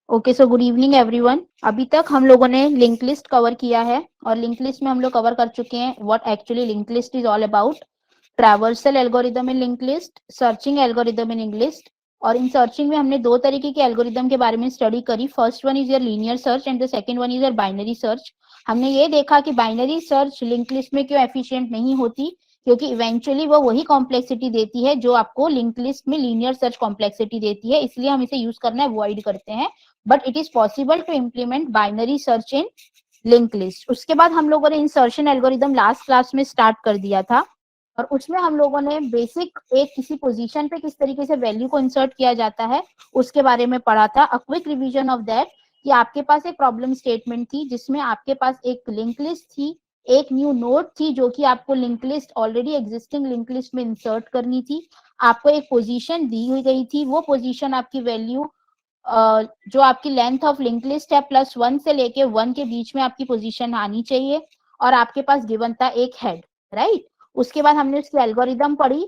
Okay, so good evening everyone. अभी तक हम लोगों ने लिंक लिस्ट कवर किया है और लिंक लिस्ट में हम लोग कवर कर चुके हैं what actually link list is all about, traversal algorithm in link list, searching algorithm in link list. और इन सर्चिंग में हमने दो तरीके के एल्गोरिदम के बारे में स्टडी करी। First one is your linear search and the second one is your binary search. हमने ये देखा कि बाइनरी सर्च लिंक लिस्ट में क्यों एफिशिएंट नहीं होती, क्योंकि इवेंचुअली वो वही कॉम्प्लेक्सिटी देती है जो आपको लिंक लिस्ट में लीनियर सर्च कॉम्प्लेक्सिटी देती है, इसलिए हम इसे यूज करना अवॉइड करते हैं। But it is possible to implement binary search in link list. उसके बाद हम लोगों ने इंसर्शन एल्गोरिदम लास्ट क्लास में स्टार्ट कर दिया था और उसमें हम लोगों ने बेसिक एक किसी पोजीशन पे किस तरीके से वैल्यू को इंसर्ट किया जाता है उसके बारे में पढ़ा था। A quick revision of that कि आपके पास एक प्रॉब्लम स्टेटमेंट थी जिसमें आपके पास एक लिंक लिस्ट थी, एक न्यू नोड थी जो कि आपको link list already existing link list में इंसर्ट करनी थी। आपको एक पोजीशन दी हुई गई थी, वो पोजीशन आपकी वैल्यू जो आपकी लेंथ ऑफ लिंक लिस्ट है +1 से लेके 1 के बीच में आपकी पोजीशन आनी चाहिए और आपके पास गिवन था एक हेड, राइट। उसके बाद हमने उसकी एल्गोरिदम पढ़ी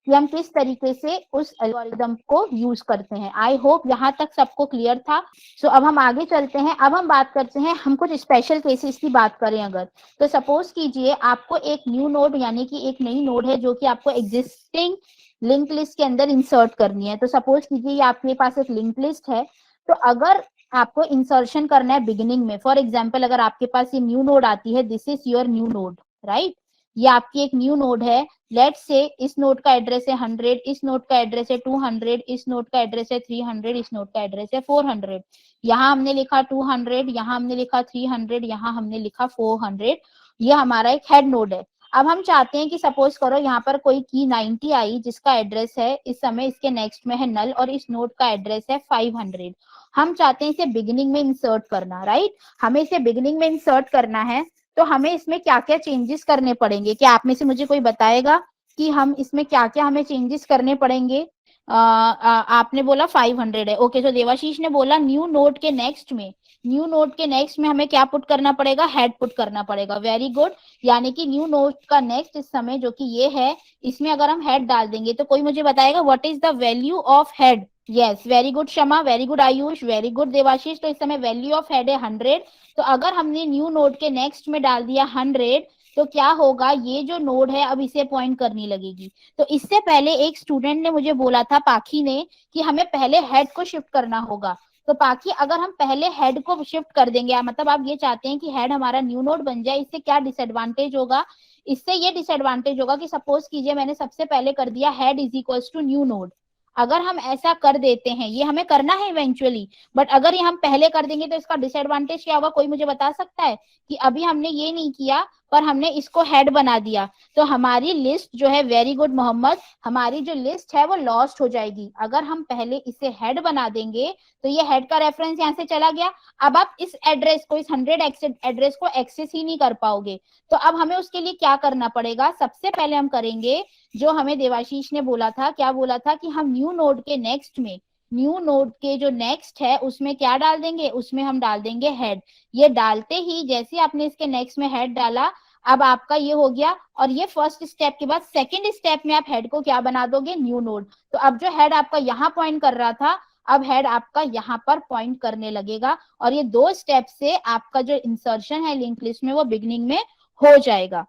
कि हम किस तरीके से उस एल्गोरिदम को यूज करते हैं। आई होप यहाँ तक सबको क्लियर था। सो अब हम आगे चलते हैं। अब हम बात करते हैं, हम कुछ स्पेशल केसेस की बात करें अगर, तो सपोज कीजिए आपको एक न्यू नोड यानी कि एक नई नोड है जो कि आपको एग्जिस्टिंग लिंक लिस्ट के अंदर इंसर्ट करनी है। तो सपोज कीजिए आपके पास एक लिंक लिस्ट है, तो अगर आपको इंसर्शन करना है बिगिनिंग में, फॉर एग्जांपल अगर आपके पास ये न्यू नोड आती है, this is your new node, right. ये आपकी एक न्यू नोड है। लेट्स से इस नोड का एड्रेस है 100, इस नोड का एड्रेस है 200, इस नोड का एड्रेस है 300, इस नोड का एड्रेस है 400। यहाँ हमने लिखा 200, यहाँ हमने लिखा 300, यहाँ हमने लिखा 400। ये हमारा एक हेड नोड है। अब हम चाहते हैं कि सपोज करो यहाँ पर कोई की 90 आई जिसका एड्रेस है इस समय इसके नेक्स्ट में है नल और इस नोड का एड्रेस है 500। हम चाहते हैं इसे बिगिनिंग में इंसर्ट करना, राइट। हमें इसे बिगिनिंग में इंसर्ट करना है, तो हमें इसमें क्या क्या चेंजेस करने पड़ेंगे? क्या आप में से मुझे कोई बताएगा कि हम इसमें क्या क्या हमें चेंजेस करने पड़ेंगे? आपने बोला 500 है, ओके। तो देवाशीष ने बोला न्यू नोड के नेक्स्ट में, न्यू नोड के नेक्स्ट में हमें क्या पुट करना पड़ेगा? हेड पुट करना पड़ेगा। Very good. यानी कि न्यू नोड का नेक्स्ट इस समय जो कि ये है, इसमें अगर हम हेड डाल देंगे तो कोई मुझे बताएगा what is the value of head? Yes, very good Shama, very good Ayush, very good Devashish. तो इस समय वैल्यू ऑफ हेड है 100। तो अगर हमने न्यू नोड के नेक्स्ट में डाल दिया 100, तो क्या होगा? ये जो नोड है अब इसे पॉइंट करने लगेगी। तो इससे पहले एक स्टूडेंट ने मुझे बोला था, पाखी ने, कि हमें पहले हेड को शिफ्ट करना होगा। तो पाखी अगर हम पहले हेड को शिफ्ट कर देंगे, मतलब आप ये चाहते हैं कि हेड हमारा न्यू नोड बन जाए, इससे क्या डिसएडवांटेज होगा? इससे ये डिसएडवांटेज होगा कि सपोज कीजिए मैंने सबसे पहले कर दिया head is equals to new node. अगर हम ऐसा कर देते हैं, ये हमें करना है इवेंचुअली, बट अगर ये हम पहले कर देंगे तो इसका डिसएडवांटेज क्या होगा? कोई मुझे बता सकता है? कि अभी हमने ये नहीं किया पर हमने इसको हेड बना दिया, तो हमारी लिस्ट जो है, वेरी गुड मोहम्मद, हमारी जो लिस्ट है वो लॉस्ट हो जाएगी। अगर हम पहले इसे हेड बना देंगे तो ये हेड का रेफरेंस यहाँ से चला गया। अब आप इस एड्रेस को, इस 100 एड्रेस को एक्सेस ही नहीं कर पाओगे। तो अब हमें उसके लिए क्या करना पड़ेगा? सबसे पहले हम करेंगे जो हमें देवाशीष ने बोला था, क्या बोला था? कि हम न्यू नोड के नेक्स्ट में, न्यू नोड के जो नेक्स्ट है उसमें क्या डाल देंगे? उसमें हम डाल देंगे हेड। ये डालते ही जैसे आपने इसके नेक्स्ट में हेड डाला, अब आपका ये हो गया। और ये फर्स्ट स्टेप के बाद सेकंड स्टेप में आप हेड को क्या बना दोगे? New node. तो अब जो हेड आपका यहाँ पॉइंट कर रहा था, अब हेड आपका यहाँ पर पॉइंट करने लगेगा और ये दो स्टेप से आपका जो इंसर्शन है लिंक लिस्ट में वो बिगनिंग में हो जाएगा।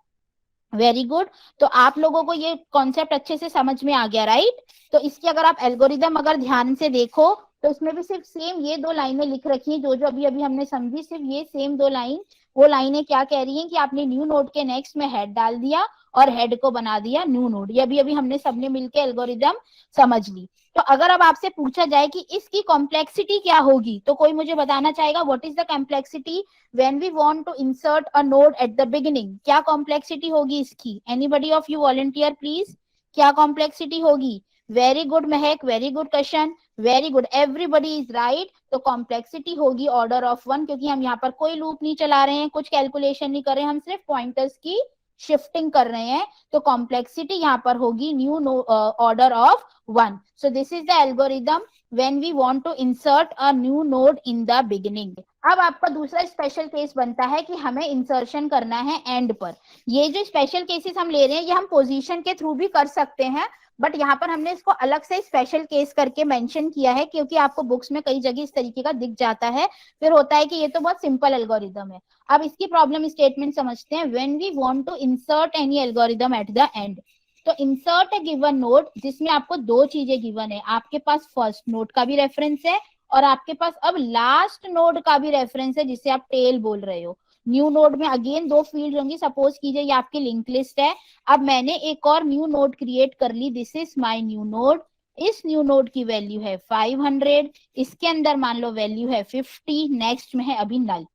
Very good. तो आप लोगों को ये कॉन्सेप्ट अच्छे से समझ में आ गया, राइट। तो इसकी अगर आप एल्गोरिदम अगर ध्यान से देखो तो इसमें भी सिर्फ सेम ये दो लाइनें लिख रखी हैं, जो जो अभी अभी हमने समझी, सिर्फ ये सेम दो लाइन, वो लाइनें क्या कह रही हैं? कि आपने न्यू नोड के नेक्स्ट में हेड डाल दिया और हेड को बना दिया न्यू नोड। ये अभी अभी हमने सबने मिलकर एल्गोरिदम समझ ली। तो अगर अब आपसे पूछा जाए कि इसकी कॉम्प्लेक्सिटी क्या होगी, तो कोई मुझे बताना चाहेगा what is the complexity when we want to insert a node at the beginning? क्या कॉम्प्लेक्सिटी होगी इसकी? Anybody of you volunteer please, क्या कॉम्प्लेक्सिटी होगी? Very good Mahak, very good question, very good, everybody is right. तो complexity होगी order of 1, क्योंकि हम यहाँ पर कोई लूप नहीं चला रहे हैं, कुछ कैलकुलेशन नहीं कर रहे हैं, हम सिर्फ पॉइंटर्स की शिफ्टिंग कर रहे हैं। तो कॉम्प्लेक्सिटी यहाँ पर होगी new order of 1। So this is the algorithm when we want to insert a new node in the beginning। अब आपका दूसरा स्पेशल केस बनता है कि हमें इंसर्शन करना है एंड पर। ये जो स्पेशल केसेस हम ले रहे हैं ये हम पोजीशन के थ्रू भी कर सकते हैं, बट यहाँ पर हमने इसको अलग से स्पेशल केस करके मेंशन किया है, क्योंकि आपको बुक्स में कई जगह इस तरीके का दिख जाता है, फिर होता है कि ये तो बहुत सिंपल एल्गोरिदम है। अब इसकी प्रॉब्लम स्टेटमेंट समझते हैं। When we want to insert any algorithm at the end, तो इंसर्ट अ गिवन नोड, जिसमें आपको दो चीजें गिवन है, आपके पास फर्स्ट नोड का भी रेफरेंस है और आपके पास अब लास्ट नोड का भी रेफरेंस है, जिसे आप टेल बोल रहे हो। न्यू नोड में अगेन दो फील्ड होंगी, सपोज कीजिए ये आपकी लिंक लिस्ट है। अब मैंने एक और न्यू नोड क्रिएट कर ली, this is my new node. इस न्यू नोड की वैल्यू है 500, इसके अंदर मान लो वैल्यू है 50, नेक्स्ट में है अभी नल।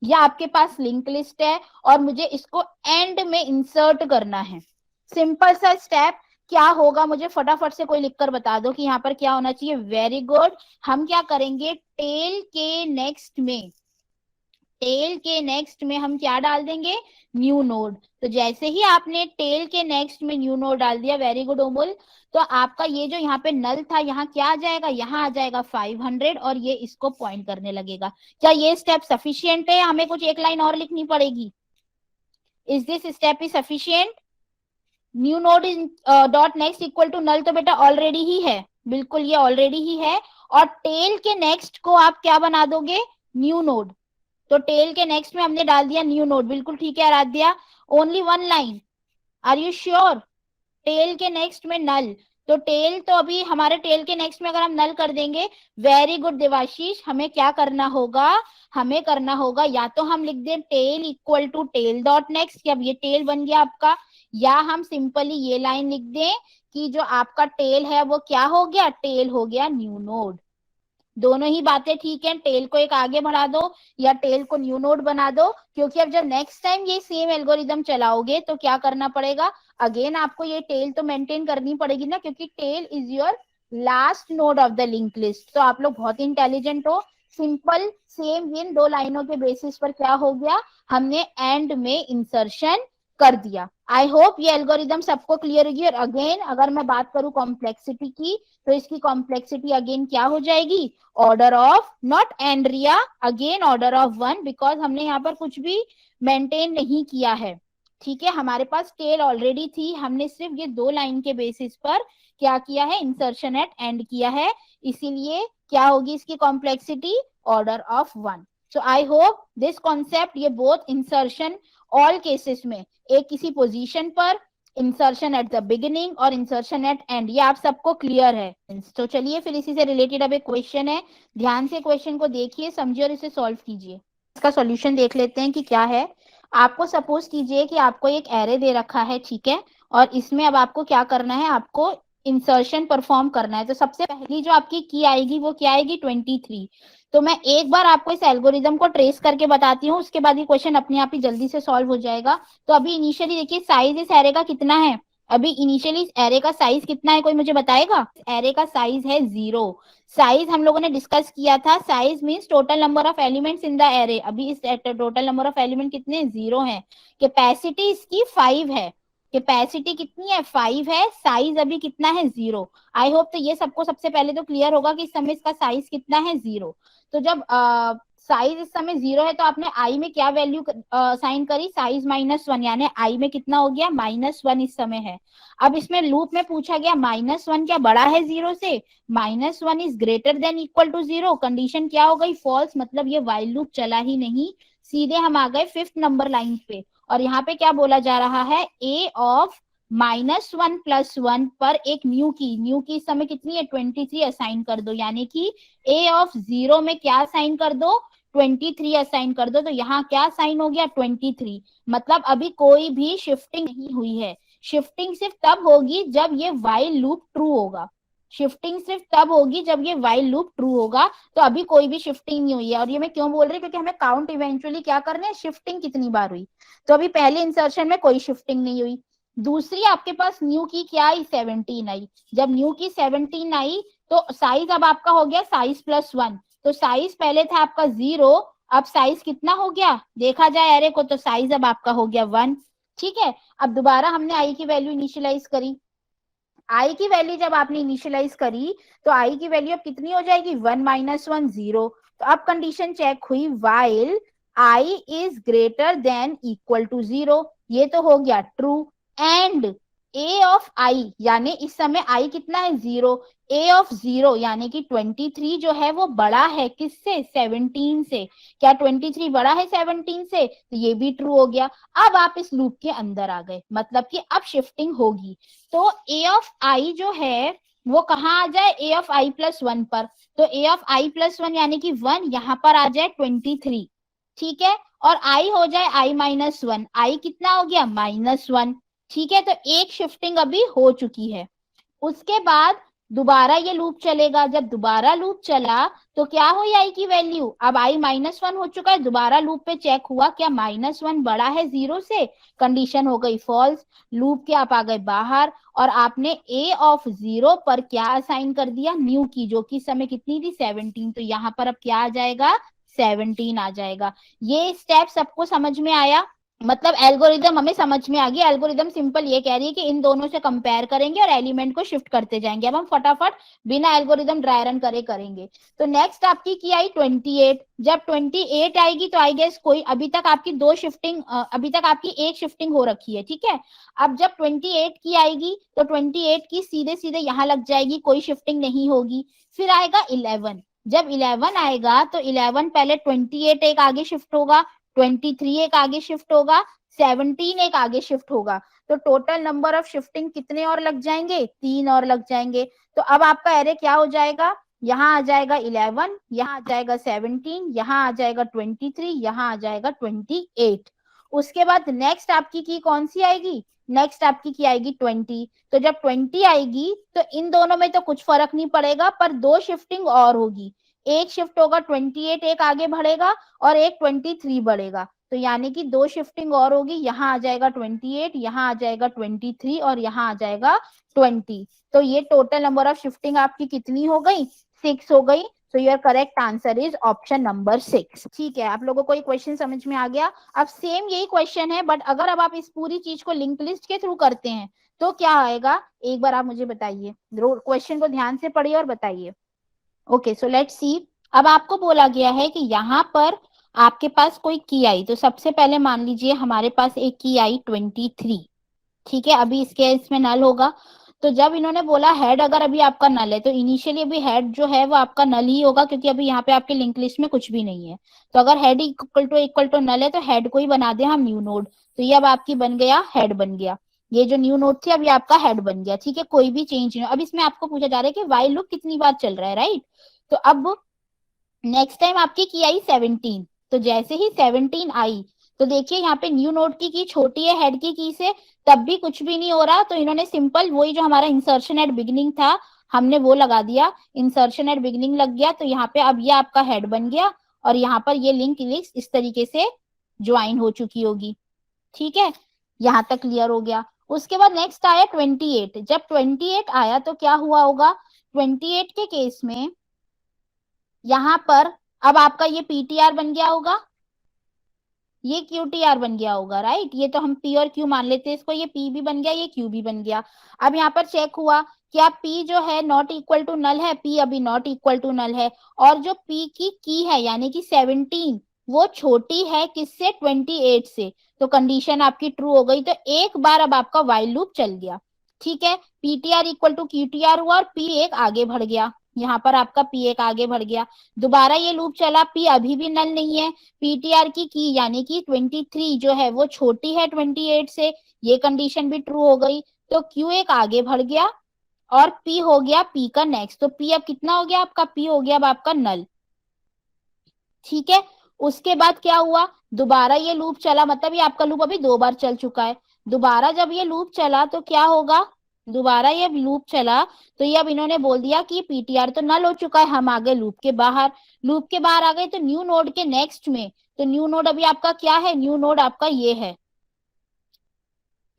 या आपके पास लिंक लिस्ट है और मुझे इसको एंड में इंसर्ट करना है। सिंपल सा स्टेप क्या होगा, मुझे फटाफट से कोई लिखकर बता दो कि यहाँ पर क्या होना चाहिए। Very good. हम क्या करेंगे, टेल के नेक्स्ट में, टेल के नेक्स्ट में हम क्या डाल देंगे, न्यू नोड। तो जैसे ही आपने टेल के नेक्स्ट में न्यू नोड डाल दिया, वेरी गुड ओमुल, तो आपका ये जो यहाँ पे नल था, यहाँ क्या आ जाएगा, यहाँ आ जाएगा 500 और ये इसको पॉइंट करने लगेगा। क्या ये स्टेप सफिशियंट है, हमें कुछ एक लाइन और लिखनी पड़ेगी? Is this step is sufficient? New node is dot next equal to null, तो बेटा ऑलरेडी ही है, बिल्कुल ये ऑलरेडी ही है। और टेल के नेक्स्ट को आप क्या बना दोगे, न्यू नोड। तो टेल के नेक्स्ट में हमने डाल दिया न्यू नोड, बिल्कुल ठीक है Aaradhya. Only one line, are you sure? Tail के नेक्स्ट में नल, तो टेल तो अभी हमारे टेल के नेक्स्ट में अगर हम नल कर देंगे, वेरी गुड देवाशीष, हमें क्या करना होगा, हमें करना होगा या तो हम लिख दें tail equal to tail dot next, अब ये टेल बन गया आपका, या हम सिंपली ये लाइन लिख दें कि जो आपका टेल है वो क्या हो गया, टेल हो गया न्यू नोड। दोनों ही बातें ठीक है, टेल को एक आगे बढ़ा दो या टेल को न्यू नोड बना दो, क्योंकि अब जब नेक्स्ट टाइम ये सेम एल्गोरिदम चलाओगे तो क्या करना पड़ेगा, अगेन आपको ये टेल तो मेंटेन करनी पड़ेगी ना, क्योंकि tail is your last node of the link list. तो आप लोग बहुत इंटेलिजेंट हो। सिंपल सेम इन दो लाइनों के बेसिस पर क्या हो गया, हमने एंड में इंसर्शन कर दिया। आई होप ये एल्गोरिदम सबको क्लियर होगी। और अगेन अगर मैं बात करूं कॉम्प्लेक्सिटी की, तो इसकी कॉम्प्लेक्सिटी अगेन क्या हो जाएगी, order of, not and Riya, again order of 1, because हमने यहाँ पर कुछ भी मेंटेन नहीं किया है। ठीक है, हमारे पास टेल ऑलरेडी थी, हमने सिर्फ ये दो लाइन के बेसिस पर क्या किया है, इंसर्शन एट एंड किया है, इसीलिए क्या होगी इसकी complexity, order of 1। So I hope this concept, ये बोथ इंसर्शन ऑल केसेस में, एक किसी पोजीशन पर, इंसर्शन एट द बिगिनिंग और इंसर्शन एट एंड, ये आप सबको क्लियर है। तो चलिए फिर इसी से रिलेटेड अब एक क्वेश्चन है, ध्यान से क्वेश्चन को देखिए, समझिए और इसे सॉल्व कीजिए। इसका सॉल्यूशन देख लेते हैं कि क्या है। आपको सपोज कीजिए कि आपको एक एरे दे रखा है, ठीक है, और इसमें अब आपको क्या करना है, आपको इंसर्शन परफॉर्म करना है। तो सबसे पहली जो आपकी की आएगी वो क्या आएगी, 23। तो मैं एक बार आपको इस एल्गोरिदम को ट्रेस करके बताती हूँ, उसके बाद ये क्वेश्चन अपने आप ही जल्दी से सॉल्व हो जाएगा। तो अभी इनिशियली देखिए साइज इस एरे का कितना है, अभी इनिशियली इस एरे का साइज कितना है, कोई मुझे बताएगा? एरे का साइज है 0। साइज हम लोगों ने डिस्कस किया था, size means total number of elements in the array. अभी इस टोटल नंबर ऑफ एलिमेंट कितने, 0 है। कैपेसिटी इसकी 5 है, कैपेसिटी कितनी है, 5 है। साइज अभी कितना है, 0। आई होप तो ये सबको सबसे पहले तो क्लियर होगा कि इस समय इसका साइज कितना है, 0। तो जब साइज इस समय 0 है, तो आपने आई में क्या वैल्यू साइन करी, साइज -1, यानी आई में कितना हो गया, -1 इस समय है। अब इसमें लूप में पूछा गया -1 क्या बड़ा है 0 से, -1 is greater than equal to 0, condition क्या हो गई, फॉल्स, मतलब ये व्हाइल लूप चला ही नहीं। सीधे हम आ गए 5th नंबर लाइन पे, और यहाँ पे क्या बोला जा रहा है, ए ऑफ -1 + 1 पर एक न्यू की इस समय कितनी है, 23 असाइन कर दो, यानी कि ए ऑफ 0 में क्या असाइन कर दो, 23 असाइन कर दो। तो यहाँ क्या साइन हो गया, 23, मतलब अभी कोई भी शिफ्टिंग नहीं हुई है। शिफ्टिंग सिर्फ तब होगी जब ये व्हाइल लूप ट्रू होगा, शिफ्टिंग सिर्फ तब होगी जब ये व्हाइल लूप ट्रू होगा। तो अभी कोई भी शिफ्टिंग नहीं हुई है, और ये मैं क्यों बोल रही हूँ, क्योंकि हमें काउंट इवेंचुअली क्या करना है, शिफ्टिंग कितनी बार हुई। तो अभी पहले इंसर्शन में कोई शिफ्टिंग नहीं हुई। दूसरी आपके पास न्यू की क्या आई, 17 आई। जब न्यू की 17 आई, तो साइज अब आपका हो गया साइज +1। तो साइज पहले था आपका 0, अब साइज कितना हो गया, देखा जाए एरे को, तो साइज अब आपका हो गया 1। ठीक है, अब दोबारा हमने आई की वैल्यू इनिशियलाइज करी। आई की वैल्यू जब आपने इनिशियलाइज करी, तो आई की वैल्यू अब कितनी हो जाएगी, 1 - 1 0। तो अब कंडीशन चेक हुई, while I is greater than equal to 0, ये तो हो गया true. And A of I यानी इस समय आई कितना है 0, ए ऑफ 0 यानी कि 23 जो है वो बड़ा है किससे 17 से, क्या 23 बड़ा है 17 से, तो ये भी ट्रू हो गया। अब आप इस लूप के अंदर आ गए, मतलब कि अब शिफ्टिंग होगी, तो ए ऑफ आई जो है वो कहाँ आ जाए, ए ऑफ आई प्लस 1 पर, तो ए ऑफ आई प्लस 1 यानी कि 1 यहाँ पर आ जाए 23, ठीक है, और आई हो जाए आई माइनस 1, आई कितना हो गया -1, ठीक है, तो एक शिफ्टिंग अभी हो चुकी है। उसके बाद दोबारा ये लूप चलेगा, जब दोबारा लूप चला तो क्या हुई आई की वैल्यू, अब आई -1 हो चुका है, दोबारा लूप पे चेक हुआ क्या -1 बड़ा है 0 से, कंडीशन हो गई फॉल्स, लूप के आप आ गए बाहर और आपने ए ऑफ 0 पर क्या असाइन कर दिया, न्यू की, जो कि समय कितनी थी 17, तो यहाँ पर अब क्या आ जाएगा 17 आ जाएगा। ये स्टेप सबको समझ में आया, मतलब एल्गोरिदम हमें समझ में आ गया। एल्गोरिदम सिंपल ये कह रही है कि इन दोनों से कंपेयर करेंगे और एलिमेंट को शिफ्ट करते जाएंगे। अब हम फटाफट बिना एल्गोरिदम ड्राई रन करे करेंगे। तो नेक्स्ट आपकी की आई 28, जब 28 आएगी तो आई गेस कोई अभी तक आपकी दो शिफ्टिंग, अभी तक आपकी एक शिफ्टिंग हो रखी है, ठीक है। अब जब 28 की आएगी तो 28 की सीधे सीधे यहाँ लग जाएगी, कोई शिफ्टिंग नहीं होगी। फिर आएगा 11, जब 11 आएगा तो 11 पहले 28 एक आगे शिफ्ट होगा, 23 एक आगे शिफ्ट होगा, 17 एक आगे शिफ्ट होगा, तो टोटल नंबर ऑफ शिफ्टिंग कितने और लग जाएंगे, 3 और लग जाएंगे। तो अब आपका एरे क्या हो जाएगा, यहाँ आ जाएगा 11, यहाँ आ जाएगा 17, यहाँ आ जाएगा 23, यहाँ आ जाएगा 28। उसके बाद नेक्स्ट आपकी की कौन सी आएगी, नेक्स्ट आपकी की आएगी 20, तो जब 20 आएगी तो इन दोनों में तो कुछ फर्क नहीं पड़ेगा, पर दो शिफ्टिंग और होगी, एक शिफ्ट होगा 28 एक आगे बढ़ेगा और एक 23 बढ़ेगा, तो यानी कि दो शिफ्टिंग और होगी, यहाँ आ जाएगा 28, यहाँ आ जाएगा 23 और यहाँ आ जाएगा 20। तो ये टोटल नंबर ऑफ शिफ्टिंग आपकी कितनी हो गई, 6 हो गई। तो your correct answer is option number 6। ठीक है, आप लोगों को ये क्वेश्चन समझ में आ गया। अब सेम यही क्वेश्चन है, बट अगर अब आप इस पूरी चीज को लिंक लिस्ट के थ्रू करते हैं तो क्या आएगा, एक बार आप मुझे बताइए, क्वेश्चन को ध्यान से पढ़िए और बताइए। Okay, so let's see. अब आपको बोला गया है कि यहाँ पर आपके पास कोई की आई, तो सबसे पहले मान लीजिए हमारे पास एक की आई 23, ठीक है, अभी इसके इसमें नल होगा। तो जब इन्होंने बोला हेड अगर अभी आपका नल है, तो इनिशियली अभी हेड जो है वो आपका नल ही होगा, क्योंकि अभी यहाँ पे आपके लिंक लिस्ट में कुछ भी नहीं है। तो अगर हेड इक्वल टू नल है तो हेड को ही बना दे हम न्यू नोड, तो ये अब आपकी बन गया हेड बन गया, ये जो न्यू नोड थी अभी आपका हेड बन गया, ठीक है, कोई भी चेंज नहीं। अब इसमें आपको पूछा जा रहा है कि वाइल लूप कितनी बार चल रहा है, राइट। तो अब नेक्स्ट टाइम आपकी की आई 17, तो जैसे ही 17 आई तो देखिए यहाँ पे न्यू नोड की छोटी है हेड की से, तब भी कुछ भी नहीं हो रहा, तो इन्होंने सिंपल वही जो हमारा इंसर्शन एट बिगिनिंग था हमने वो लगा दिया, इंसर्शन एट बिगिनिंग लग गया, तो यहाँ पे अब ये आपका हेड बन गया और यहाँ पर ये लिंक लिस्ट इस तरीके से ज्वाइन हो चुकी होगी, ठीक है, यहाँ तक क्लियर हो गया। उसके बाद नेक्स्ट आया 28, जब 28 आया तो क्या हुआ होगा, 28 के केस में यहाँ पर अब आपका ये पीटीआर बन गया होगा, ये क्यूटीआर बन गया होगा, राइट, ये तो हम पी और क्यू मान लेते हैं इसको, ये पी भी बन गया ये क्यू भी बन गया। अब यहाँ पर चेक हुआ क्या पी जो है नॉट इक्वल टू नल है, पी अभी नॉट इक्वल टू नल है, और जो पी की है यानी कि 17 वो छोटी है किससे 28 से, तो कंडीशन आपकी ट्रू हो गई, तो एक बार अब आपका वाइल लूप चल गया, ठीक है, पीटीआर इक्वल टू क्यूटीआर हुआ और पी एक आगे बढ़ गया, यहाँ पर आपका पी एक आगे बढ़ गया, दोबारा ये लूप चला, पी अभी भी नल नहीं है, पीटीआर की यानी कि 23 जो है वो छोटी है 28 से, ये कंडीशन भी ट्रू हो गई, तो क्यू एक आगे बढ़ गया और पी हो गया पी का नेक्स्ट, तो पी अब कितना हो गया आपका, पी हो गया अब आपका नल, ठीक है। उसके बाद क्या हुआ, दोबारा ये लूप चला, मतलब ये आपका लूप अभी दो बार चल चुका है, दोबारा जब ये लूप चला तो क्या होगा, दोबारा ये लूप चला तो ये अब इन्होंने बोल दिया कि पीटीआर तो नल हो चुका है, हम आ गए लूप के बाहर, लूप के बाहर आ गए तो न्यू नोड के नेक्स्ट में, तो न्यू नोड अभी आपका क्या है, न्यू नोड आपका ये है,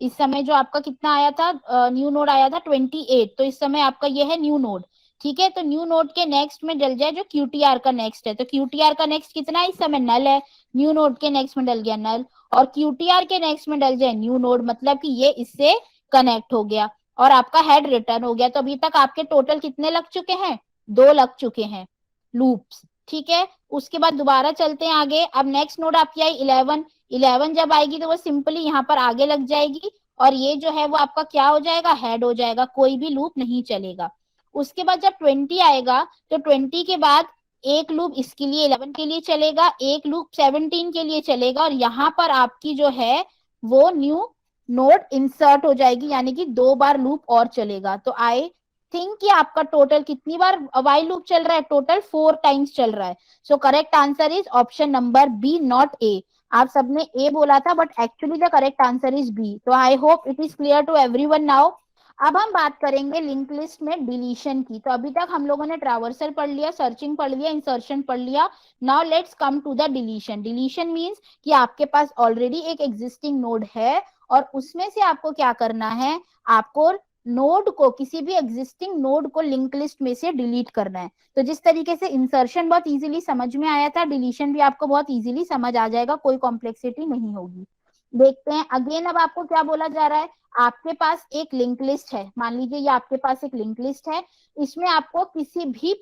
इस समय जो आपका कितना आया था, न्यू नोड आया था 28, तो इस समय आपका ये है न्यू नोड, ठीक है, तो न्यू नोड के नेक्स्ट में डल जाए जो क्यूटीआर का नेक्स्ट है, तो क्यूटीआर का नेक्स्ट कितना है इस समय नल है, न्यू नोड के नेक्स्ट में डल गया नल, और क्यूटीआर के नेक्स्ट में डल जाए न्यू नोड, मतलब कि ये इससे कनेक्ट हो गया और आपका हेड रिटर्न हो गया। तो अभी तक आपके टोटल कितने लग चुके हैं, दो लग चुके हैं लूप्स, ठीक है। उसके बाद दोबारा चलते हैं आगे, अब नेक्स्ट नोड आपकी आई 11, 11 जब आएगी तो वो सिंपली यहाँ पर आगे लग जाएगी और ये जो है वो आपका क्या हो जाएगा, हेड हो जाएगा, कोई भी लूप नहीं चलेगा। उसके बाद जब 20 आएगा तो 20 के बाद एक लूप इसके लिए 11 के लिए चलेगा, एक लूप 17 के लिए चलेगा, और यहाँ पर आपकी जो है वो न्यू नोड इंसर्ट हो जाएगी, यानी कि 2 बार लूप और चलेगा। तो आई थिंक कि आपका टोटल कितनी बार वाइल लूप चल रहा है, टोटल 4 टाइम्स चल रहा है। So correct answer is option number B, not A. आप सबने ए बोला था but actually the correct answer is B. तो I hope it is clear to everyone now. अब हम बात करेंगे लिंक लिस्ट में डिलीशन की। तो अभी तक हम लोगों ने ट्रैवर्सल पढ़ लिया, सर्चिंग पढ़ लिया, इंसर्शन पढ़ लिया। Now let's come to the deletion. Deletion means कि आपके पास ऑलरेडी एक एग्जिस्टिंग नोड है और उसमें से आपको क्या करना है, आपको नोड को, किसी भी एग्जिस्टिंग नोड को लिंक लिस्ट में से डिलीट करना है। तो जिस तरीके से इंसर्शन बहुत इजीली समझ में आया था, डिलीशन भी आपको बहुत इजीली समझ आ जाएगा, कोई कॉम्प्लेक्सिटी नहीं होगी। देखते हैं अगेन, अब आपको क्या बोला जा रहा है। आपके पास एक लिंक लिस्ट है, मान लीजिए ये आपके पास एक लिंक लिस्ट है, इसमें आपको किसी भी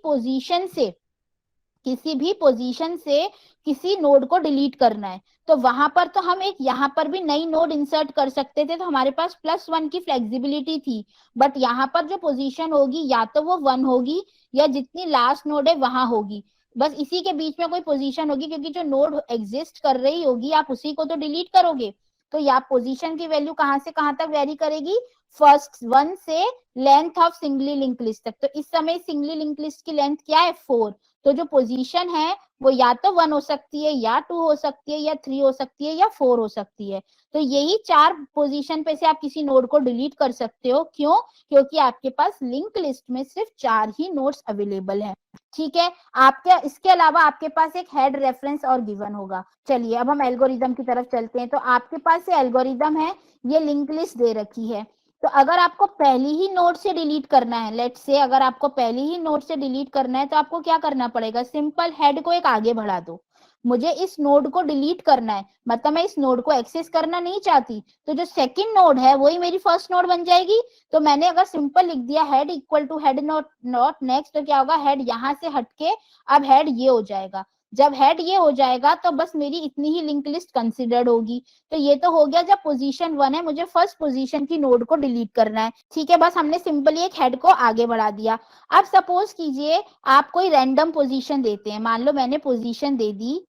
पोजीशन से किसी नोड को डिलीट करना है। तो वहां पर तो हम एक यहाँ पर भी नई नोड इंसर्ट कर सकते थे, तो हमारे पास +1 की फ्लेक्सिबिलिटी थी। बट यहाँ पर जो पोजीशन होगी या तो वो 1 होगी या जितनी लास्ट नोड है वहां होगी, बस इसी के बीच में कोई पोजीशन होगी, क्योंकि जो नोड एग्जिस्ट कर रही होगी आप उसी को तो डिलीट करोगे। तो यहाँ पोजीशन की वैल्यू कहाँ से कहाँ तक वेरी करेगी, फर्स्ट 1 से length of singly link list तक। तो इस समय सिंगली लिंक लिस्ट की लेंथ क्या है, 4। तो जो पोजीशन है वो या तो 1 हो सकती है, या 2 हो सकती है, या 3 हो सकती है, या 4 हो सकती है। तो यही 4 पोजीशन पे से आप किसी नोड को डिलीट कर सकते हो। क्यों? क्योंकि आपके पास लिंक लिस्ट में सिर्फ 4 ही नोड्स अवेलेबल है। ठीक है, आपके इसके अलावा आपके पास एक हेड रेफरेंस और गिवन होगा। चलिए अब हम एल्गोरिदम की तरफ चलते हैं। तो आपके पास ये एल्गोरिदम है, ये लिंक लिस्ट दे रखी है। तो अगर आपको पहली ही नोड से डिलीट करना है, लेट्स से अगर आपको पहली ही नोड से डिलीट करना है, तो आपको क्या करना पड़ेगा, सिंपल हेड को एक आगे बढ़ा दो। मुझे इस नोड को डिलीट करना है, मतलब मैं इस नोड को एक्सेस करना नहीं चाहती, तो जो सेकंड नोड है वही मेरी फर्स्ट नोड बन जाएगी। तो मैंने अगर सिंपल लिख दिया head equal to head not next, तो क्या होगा, हेड यहां से हटके अब हेड ये हो जाएगा। जब हेड ये हो जाएगा तो बस मेरी इतनी ही लिंक लिस्ट कंसिडर्ड होगी। तो ये तो हो गया जब पोजीशन 1 है, मुझे फर्स्ट पोजीशन की नोड को डिलीट करना है। ठीक है, बस हमने सिंपली एक हेड को आगे बढ़ा दिया। अब सपोज कीजिए आप कोई रैंडम पोजीशन देते हैं, मान लो मैंने पोजीशन दे दी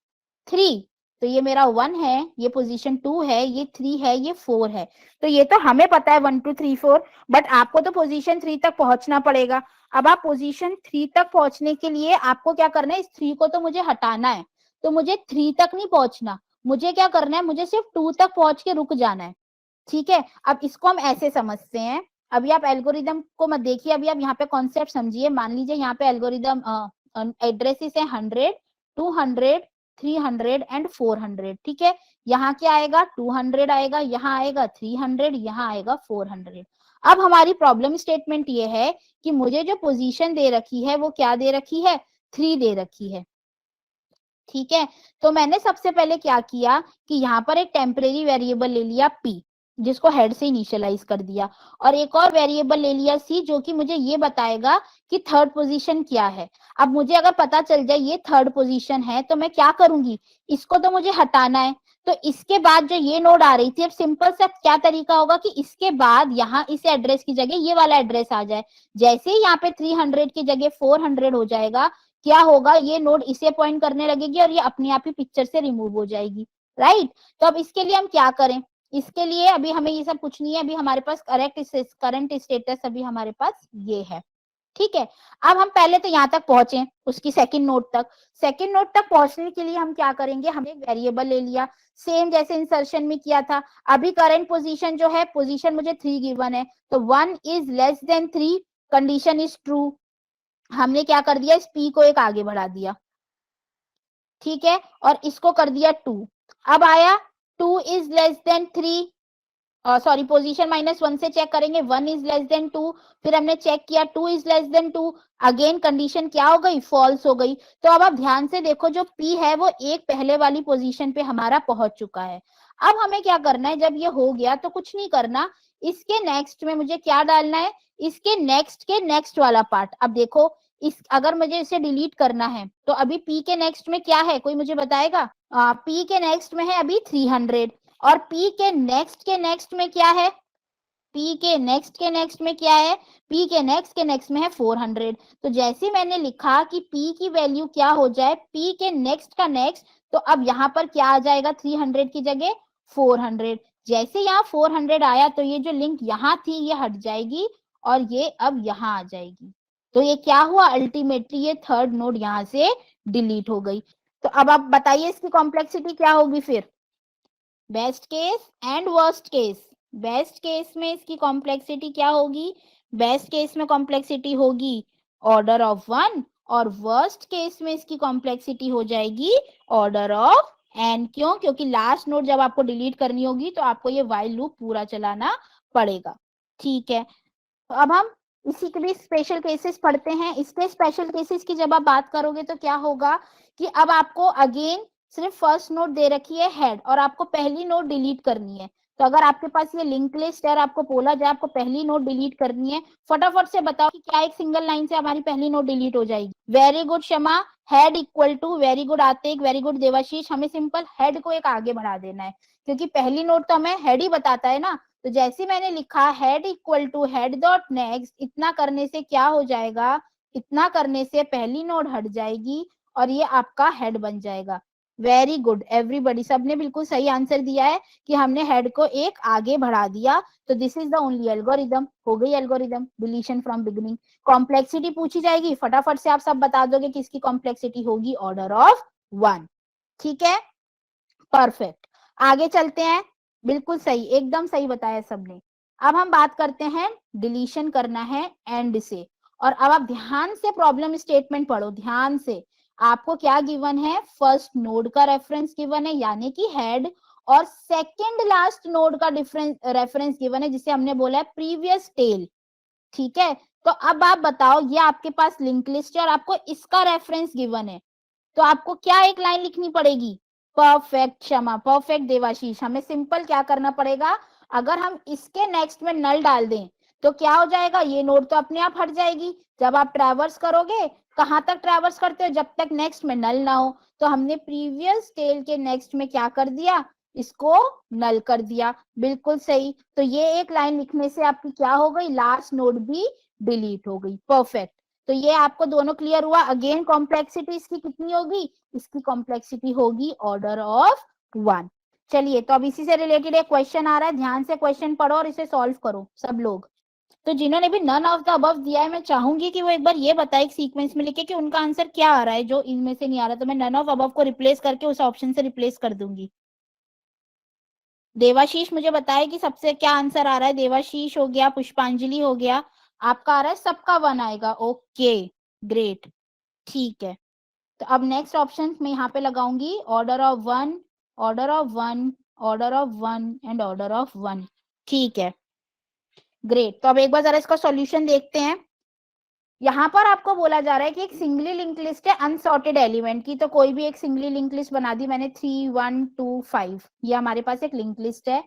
3, तो ये मेरा 1 है, ये पोजीशन 2 है, ये 3 है, ये 4 है। तो ये तो हमें पता है 1 2 3 4, बट आपको तो पोजीशन 3 तक पहुंचना पड़ेगा। अब आप पोजीशन 3 तक पहुंचने के लिए आपको क्या करना है, इस 3 को तो मुझे हटाना है। तो मुझे 3 तक नहीं पहुंचना, मुझे क्या करना है, मुझे सिर्फ 2 तक पहुंच के रुक जाना है। ठीक है, अब इसको हम ऐसे समझते हैं। अभी आप एल्गोरिदम को मत देखिए, अभी आप यहाँ पे कॉन्सेप्ट समझिए। मान लीजिए यहाँ पे एल्गोरिदम एड्रेसेस है 100, 200, 300 एंड 400। ठीक है, यहाँ क्या आएगा, 200 आएगा, यहाँ आएगा 300, यहाँ आएगा 400। अब हमारी प्रॉब्लम स्टेटमेंट ये है कि मुझे जो पोजीशन दे रखी है वो क्या दे रखी है, 3 दे रखी है। ठीक है, तो मैंने सबसे पहले क्या किया कि यहाँ पर एक टेम्परेरी वेरिएबल ले लिया p, जिसको हेड से इनिशियलाइज कर दिया, और एक और वेरिएबल ले लिया c, जो कि मुझे ये बताएगा कि थर्ड पोजीशन क्या है। अब मुझे अगर पता चल जाए ये थर्ड पोजीशन है तो मैं क्या करूंगी, इसको तो मुझे हटाना है। तो इसके बाद जो ये नोड आ रही थी, अब सिंपल सा क्या तरीका होगा कि इसके बाद यहाँ इस एड्रेस की जगह ये वाला एड्रेस आ जाए। जैसे ही यहाँ पे 300 की जगह 400 हो जाएगा, क्या होगा, ये नोड इसे पॉइंट करने लगेगी और ये अपने आप ही पिक्चर से रिमूव हो जाएगी। राइट, तो अब इसके लिए हम क्या करें, इसके लिए अभी हमें ये सब कुछ नहीं है, अभी हमारे पास करंट स्टेटस अभी हमारे पास ये है। ठीक है, अब हम पहले तो यहाँ तक पहुंचे, उसकी सेकंड नोड तक। सेकंड नोड तक पहुंचने के लिए हम क्या करेंगे, हमने एक वेरिएबल ले लिया, सेम जैसे इंसर्शन में किया था। अभी करंट पोजीशन जो है, पोजीशन मुझे 3 गिवन है, तो 1 is less than 3, condition is true. हमने क्या कर दिया, इस p को एक आगे बढ़ा दिया। ठीक है, और इसको कर दिया 2। अब आया 2 is less than 3, sorry position -1 से चेक करेंगे, 1 इज लेस देन 2, फिर हमने चेक किया 2 is less than 2, again condition क्या हो गई, फॉल्स हो गई। तो अब आप ध्यान से देखो, जो p है वो एक पहले वाली पोजीशन पे हमारा पहुंच चुका है। अब हमें क्या करना है, जब ये हो गया तो कुछ नहीं करना, इसके नेक्स्ट में मुझे क्या डालना है, इसके नेक्स्ट के नेक्स्ट वाला पार्ट। अब देखो, इस अगर मुझे इसे डिलीट करना है तो अभी p के नेक्स्ट में क्या है, कोई मुझे बताएगा। p के नेक्स्ट में है अभी 300, और p के नेक्स्ट में क्या है, P के नेक्स्ट में क्या है, P के नेक्स्ट में है 400। तो जैसे मैंने लिखा कि P की वैल्यू क्या हो जाए, P के नेक्स्ट का नेक्स्ट, तो अब यहाँ पर क्या आ जाएगा 300 की जगह 400। जैसे यहाँ 400 आया तो ये जो लिंक यहाँ थी ये हट जाएगी और ये अब यहाँ आ जाएगी। तो ये क्या हुआ, अल्टीमेटली ये थर्ड नोड यहाँ से डिलीट हो गई। तो अब आप बताइए इसकी कॉम्प्लेक्सिटी क्या होगी फिर, best case and worst case. Best case में इसकी कॉम्प्लेक्सिटी क्या होगी, बेस्ट केस में कॉम्प्लेक्सिटी होगी ऑर्डर ऑफ 1 और वर्स्ट केस में इसकी कॉम्प्लेक्सिटी हो जाएगी ऑर्डर ऑफ n। क्यों, क्योंकि लास्ट नोड जब आपको डिलीट करनी होगी तो आपको ये व्हाइल लूप पूरा चलाना पड़ेगा। ठीक है, तो अब हम इसी के भी स्पेशल केसेस पढ़ते हैं। इसके स्पेशल केसेस की जब आप बात करोगे तो क्या होगा कि अब आपको अगेन सिर्फ फर्स्ट नोड दे रखी है हेड और आपको पहली नोड डिलीट करनी है। तो अगर आपके पास ये लिंक लिस्ट है और आपको बोला जाए आपको पहली नोड डिलीट करनी है, फटाफट से बताओ कि क्या एक सिंगल लाइन से हमारी पहली नोड डिलीट हो जाएगी। Very good Shama, head equal to, very good Atik, very good Devashish, हमें सिंपल हेड को एक आगे बढ़ा देना है क्योंकि पहली नोड तो हमें हेड ही बताता है ना। तो जैसे मैंने लिखा head equal to head dot next, इतना करने से क्या हो जाएगा, इतना करने से पहली नोड हट जाएगी और ये आपका हेड बन जाएगा। वेरी गुड एवरीबॉडी, सबने बिल्कुल सही आंसर दिया है कि हमने हेड को एक आगे बढ़ा दिया। तो this is the only algorithm, हो गई algorithm deletion from beginning. Complexity पूछी जाएगी, फटाफट से आप सब बता दोगे कि इसकी कॉम्प्लेक्सिटी होगी ऑर्डर ऑफ 1। ठीक है, परफेक्ट, आगे चलते हैं। बिल्कुल सही, एकदम सही बताया सबने। अब हम बात करते हैं, डिलीशन करना है एंड से। और अब आप ध्यान से प्रॉब्लम स्टेटमेंट पढ़ो, ध्यान से। आपको क्या गिवन है, फर्स्ट नोड का रेफरेंस गिवन है यानी कि हेड, और सेकंड लास्ट नोड का डिफरेंस रेफरेंस गिवन है जिसे हमने बोला है प्रीवियस टेल। ठीक है, तो अब आप बताओ, ये आपके पास लिंक लिस्ट है और आपको इसका रेफरेंस गिवन है, तो आपको क्या एक लाइन लिखनी पड़ेगी, परफेक्ट क्षमा, परफेक्ट देवाशीष। हमें सिंपल क्या करना पड़ेगा, अगर हम इसके नेक्स्ट में नल डाल दें तो क्या हो जाएगा, ये नोड तो अपने आप हट जाएगी। जब आप ट्रैवर्स करोगे, कहां तक ट्रैवर्स करते हो, जब तक नेक्स्ट में नल ना हो। तो हमने प्रीवियस टेल के नेक्स्ट में क्या कर दिया, इसको नल कर दिया, बिल्कुल सही। तो ये एक लाइन लिखने से आपकी क्या हो गई, लास्ट नोड भी डिलीट हो गई, परफेक्ट। तो ये आपको दोनों क्लियर हुआ। अगेन कॉम्प्लेक्सिटी इसकी कितनी होगी, इसकी कॉम्प्लेक्सिटी होगी ऑर्डर ऑफ 1। चलिए, तो अब इसी से रिलेटेड एक क्वेश्चन आ रहा है, ध्यान से क्वेश्चन पढ़ो और इसे सॉल्व करो सब लोग। तो जिन्होंने भी नन ऑफ द अबव दिया है, मैं चाहूंगी कि वो एक बार ये बताए एक सीक्वेंस में लिखे कि उनका आंसर क्या आ रहा है, जो इनमें से नहीं आ रहा। तो मैं नन ऑफ अबव को रिप्लेस करके उस ऑप्शन से रिप्लेस कर दूंगी। देवाशीष मुझे बताए कि सबसे क्या आंसर आ रहा है, देवाशीष हो गया, पुष्पांजलि हो गया, आपका आ रहा है सबका 1 आएगा, ओके ग्रेट, ठीक है। तो अब नेक्स्ट ऑप्शन में यहाँ पे लगाऊंगी order of 1, order of 1, order of 1 and order of 1। ठीक है, ग्रेट। तो अब एक बार जरा इसका सॉल्यूशन देखते हैं। यहाँ पर आपको बोला जा रहा है कि एक सिंगली लिंक लिस्ट है अनसॉर्टेड एलिमेंट की, तो कोई भी एक सिंगली लिंक लिस्ट बना दी मैंने 3 1 2 5, ये हमारे पास एक लिंक लिस्ट है।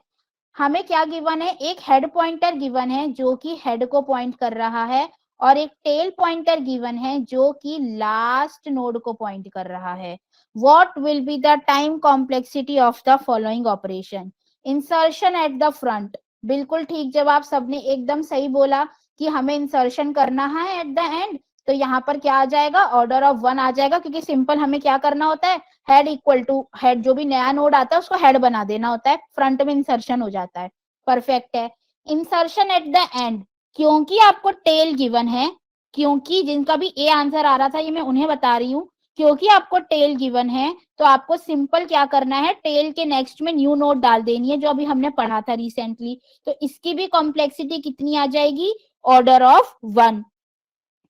हमें क्या गिवन है, एक हेड पॉइंटर गिवन है जो कि हेड को पॉइंट कर रहा है और एक टेल पॉइंटर गिवन है जो कि लास्ट नोड को पॉइंट कर रहा है। What will be the time complexity of the following operation, insertion at the front, बिल्कुल ठीक जवाब, सबने एकदम सही बोला कि हमें इंसर्शन करना है एट द एंड। तो यहाँ पर क्या आ जाएगा, ऑर्डर ऑफ 1 आ जाएगा, क्योंकि सिंपल हमें क्या करना होता है, हेड इक्वल टू हेड, जो भी नया नोड आता है उसको हेड बना देना होता है, फ्रंट में इंसर्शन हो जाता है, परफेक्ट है। इंसर्शन एट द एंड, क्योंकि आपको टेल गिवन है, क्योंकि जिनका भी ए आंसर आ रहा था ये मैं उन्हें बता रही हूँ, क्योंकि आपको टेल गिवन है तो आपको सिंपल क्या करना है, टेल के नेक्स्ट में न्यू नोड डाल देनी है जो अभी हमने पढ़ा था रिसेंटली। तो इसकी भी कॉम्प्लेक्सिटी कितनी आ जाएगी, ऑर्डर ऑफ 1।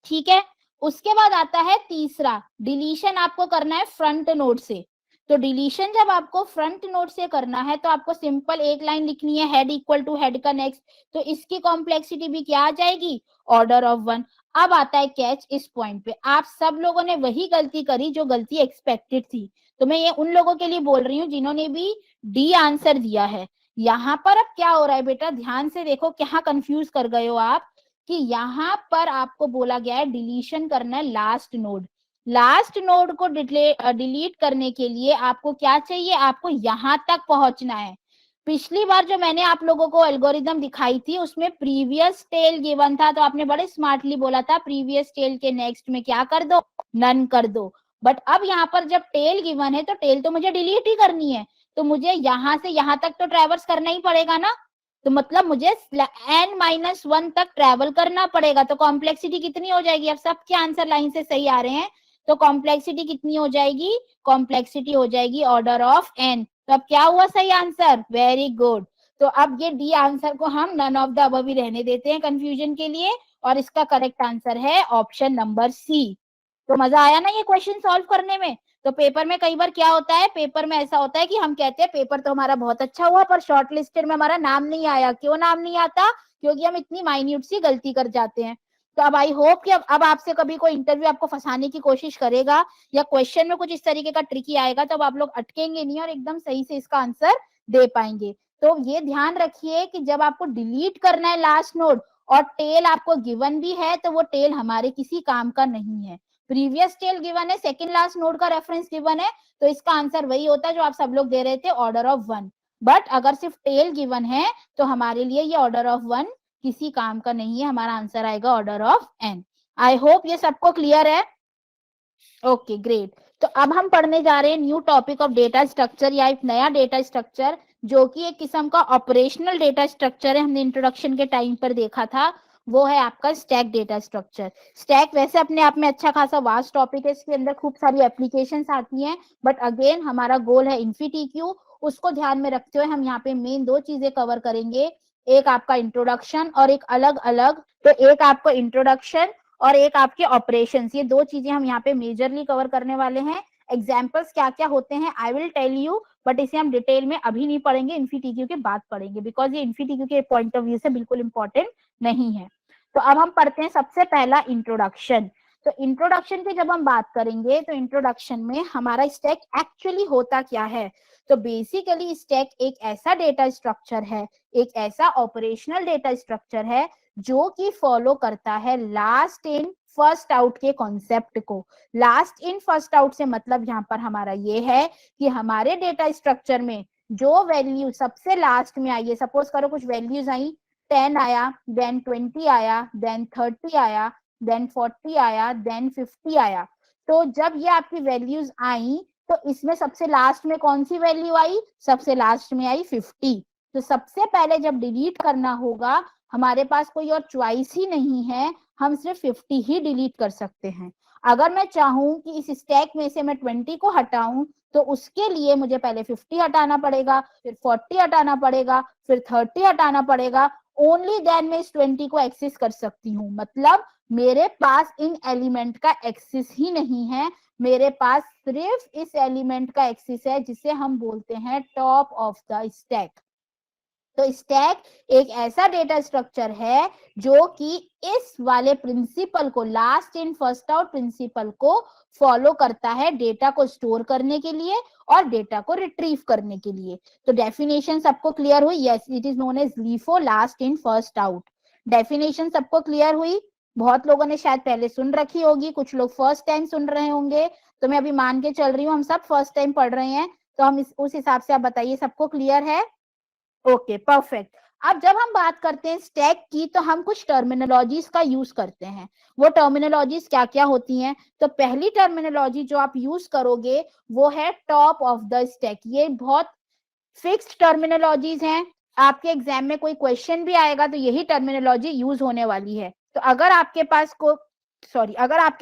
ठीक है, उसके बाद आता है तीसरा, डिलीशन आपको करना है फ्रंट नोड से। तो डिलीशन जब आपको फ्रंट नोड से करना है तो आपको सिंपल एक लाइन लिखनी है, हेड इक्वल टू हेड का नेक्स्ट, तो इसकी कॉम्प्लेक्सिटी भी क्या आ जाएगी, ऑर्डर ऑफ 1। अब आता है कैच, इस पॉइंट पे आप सब लोगों ने वही गलती करी जो गलती एक्सपेक्टेड थी। तो मैं ये उन लोगों के लिए बोल रही हूँ जिन्होंने भी डी आंसर दिया है। यहाँ पर अब क्या हो रहा है बेटा, ध्यान से देखो, क्या कंफ्यूज कर गए हो आप, कि यहाँ पर आपको बोला गया है डिलीशन करना है लास्ट नोड। लास्ट नोड को डिलीट करने के लिए आपको क्या चाहिए, आपको यहां तक पहुंचना है। पिछली बार जो मैंने आप लोगों को एल्गोरिदम दिखाई थी उसमें प्रीवियस टेल गिवन था, तो आपने बड़े स्मार्टली बोला था प्रीवियस टेल के नेक्स्ट में क्या कर दो, नन कर दो। बट अब यहाँ पर जब टेल गिवन है तो टेल तो मुझे डिलीट ही करनी है, तो मुझे यहाँ से यहाँ तक तो ट्रेवर्स करना ही पड़ेगा ना, तो मतलब मुझे n-1 तक ट्रेवल करना पड़ेगा। तो कॉम्प्लेक्सिटी कितनी हो जाएगी, अब सबके आंसर लाइन से सही आ रहे हैं, तो कॉम्प्लेक्सिटी कितनी हो जाएगी, कॉम्प्लेक्सिटी हो जाएगी ऑर्डर ऑफ n। तो अब क्या हुआ सही आंसर, वेरी गुड। तो अब ये डी आंसर को हम नन ऑफ द अबव ही रहने देते हैं कंफ्यूजन के लिए, और इसका करेक्ट आंसर है ऑप्शन नंबर सी। तो मजा आया ना ये क्वेश्चन सॉल्व करने में। तो पेपर में कई बार क्या होता है, पेपर में ऐसा होता है कि हम कहते हैं पेपर तो हमारा बहुत अच्छा हुआ पर शॉर्ट लिस्टेड में हमारा नाम नहीं आया। क्यों नाम नहीं आता, क्योंकि हम इतनी माइन्यूट सी गलती कर जाते हैं। तो अब आई होप कि अब आपसे कभी कोई इंटरव्यू आपको फंसाने की कोशिश करेगा या क्वेश्चन में कुछ इस तरीके का ट्रिकी आएगा, तो अब आप लोग अटकेंगे नहीं और एकदम सही से इसका आंसर दे पाएंगे। तो ये ध्यान रखिए कि जब आपको डिलीट करना है लास्ट नोड और टेल आपको गिवन भी है, तो वो टेल हमारे किसी काम का नहीं है। प्रीवियस टेल गिवन है, सेकंड लास्ट नोड का रेफरेंस गिवन है, तो इसका आंसर वही होता है जो आप सब लोग दे रहे थे, ऑर्डर ऑफ 1। बट अगर सिर्फ टेल गिवन है तो हमारे लिए ये ऑर्डर ऑफ 1 किसी काम का नहीं है, हमारा आंसर आएगा order of n। I hope ये सबको क्लियर है। Okay great. तो अब हम पढ़ने जा रहे हैं new topic of data structure, या एक नया डेटा स्ट्रक्चर जो कि एक किस्म का ऑपरेशनल डेटा स्ट्रक्चर है। हमने इंट्रोडक्शन के टाइम पर देखा था, वो है आपका स्टैक डेटा स्ट्रक्चर। स्टैक वैसे अपने आप में अच्छा खासा वास्ट टॉपिक है, इसके अंदर खूब सारी एप्लीकेशंस आती हैं, बट अगेन हमारा गोल है इन्फीटीक्यू, उसको ध्यान में रखते हुए हम यहाँ पे मेन दो चीजें कवर करेंगे, एक आपका इंट्रोडक्शन और एक अलग अलग। तो एक आपको इंट्रोडक्शन और एक आपके ऑपरेशंस, ये दो चीजें हम यहाँ पे मेजरली कवर करने वाले हैं। एग्जाम्पल्स क्या क्या होते हैं I will tell you, but इसे हम डिटेल में अभी नहीं पढ़ेंगे, इन्फीटीक्यू के बाद पढ़ेंगे, बिकॉज ये इन्फीटीक्यू के पॉइंट ऑफ व्यू से बिल्कुल इंपॉर्टेंट नहीं है। तो अब हम पढ़ते हैं सबसे पहला इंट्रोडक्शन। तो इंट्रोडक्शन की जब हम बात करेंगे तो इंट्रोडक्शन में हमारा स्टैक एक्चुअली होता क्या है। तो बेसिकली स्टैक एक ऐसा डेटा स्ट्रक्चर है, एक ऐसा ऑपरेशनल डेटा स्ट्रक्चर है जो कि फॉलो करता है लास्ट इन फर्स्ट आउट के कॉन्सेप्ट को। लास्ट इन फर्स्ट आउट से मतलब यहाँ पर हमारा ये है कि हमारे डेटा स्ट्रक्चर में जो वैल्यू सबसे लास्ट में आई है, सपोज करो कुछ वैल्यूज आई, 10 आया, देन 20 आया, देन 30 आया, देन 40 आया, देन 50 आया। तो जब ये आपकी वैल्यूज आई तो इसमें सबसे लास्ट में कौन सी वैल्यू आई, सबसे लास्ट में आई 50। तो सबसे पहले जब डिलीट करना होगा, हमारे पास कोई और चॉइस ही नहीं है, हम सिर्फ 50 ही डिलीट कर सकते हैं। अगर मैं चाहूं कि इस स्टैक में से मैं 20 को हटाऊं, तो उसके लिए मुझे पहले 50 हटाना पड़ेगा, फिर 40 हटाना पड़ेगा, फिर 30 हटाना पड़ेगा, ओनली देन मैं इस 20 को एक्सेस कर सकती हूँ। मतलब मेरे पास इन एलिमेंट का एक्सेस ही नहीं है, मेरे पास सिर्फ इस एलिमेंट का एक्सेस है जिसे हम बोलते हैं टॉप ऑफ द स्टैक। तो स्टैक एक ऐसा डेटा स्ट्रक्चर है जो कि इस वाले प्रिंसिपल को, last in first out principle को फॉलो करता है डेटा को स्टोर करने के लिए और डेटा को रिट्रीव करने के लिए। तो डेफिनेशन सबको क्लियर हुई, yes it is known as LIFO, last in first out. Definition सबको क्लियर हुई, बहुत लोगों ने शायद पहले सुन रखी होगी, कुछ लोग फर्स्ट टाइम सुन रहे होंगे, तो मैं अभी मान के चल रही हूँ हम सब फर्स्ट टाइम पढ़ रहे हैं, तो हम उस हिसाब से आप बताइए सबको क्लियर है। Okay perfect. अब जब हम बात करते हैं स्टैक की तो हम कुछ टर्मिनोलॉजीज का यूज करते हैं। वो टर्मिनोलॉजीज क्या क्या होती हैं, तो पहली टर्मिनोलॉजी जो आप यूज करोगे वो है टॉप ऑफ द स्टैक। ये बहुत फिक्स्ड टर्मिनोलॉजीज हैं, आपके एग्जाम में कोई क्वेश्चन भी आएगा तो यही टर्मिनोलॉजी यूज होने वाली है। तो अगर आपके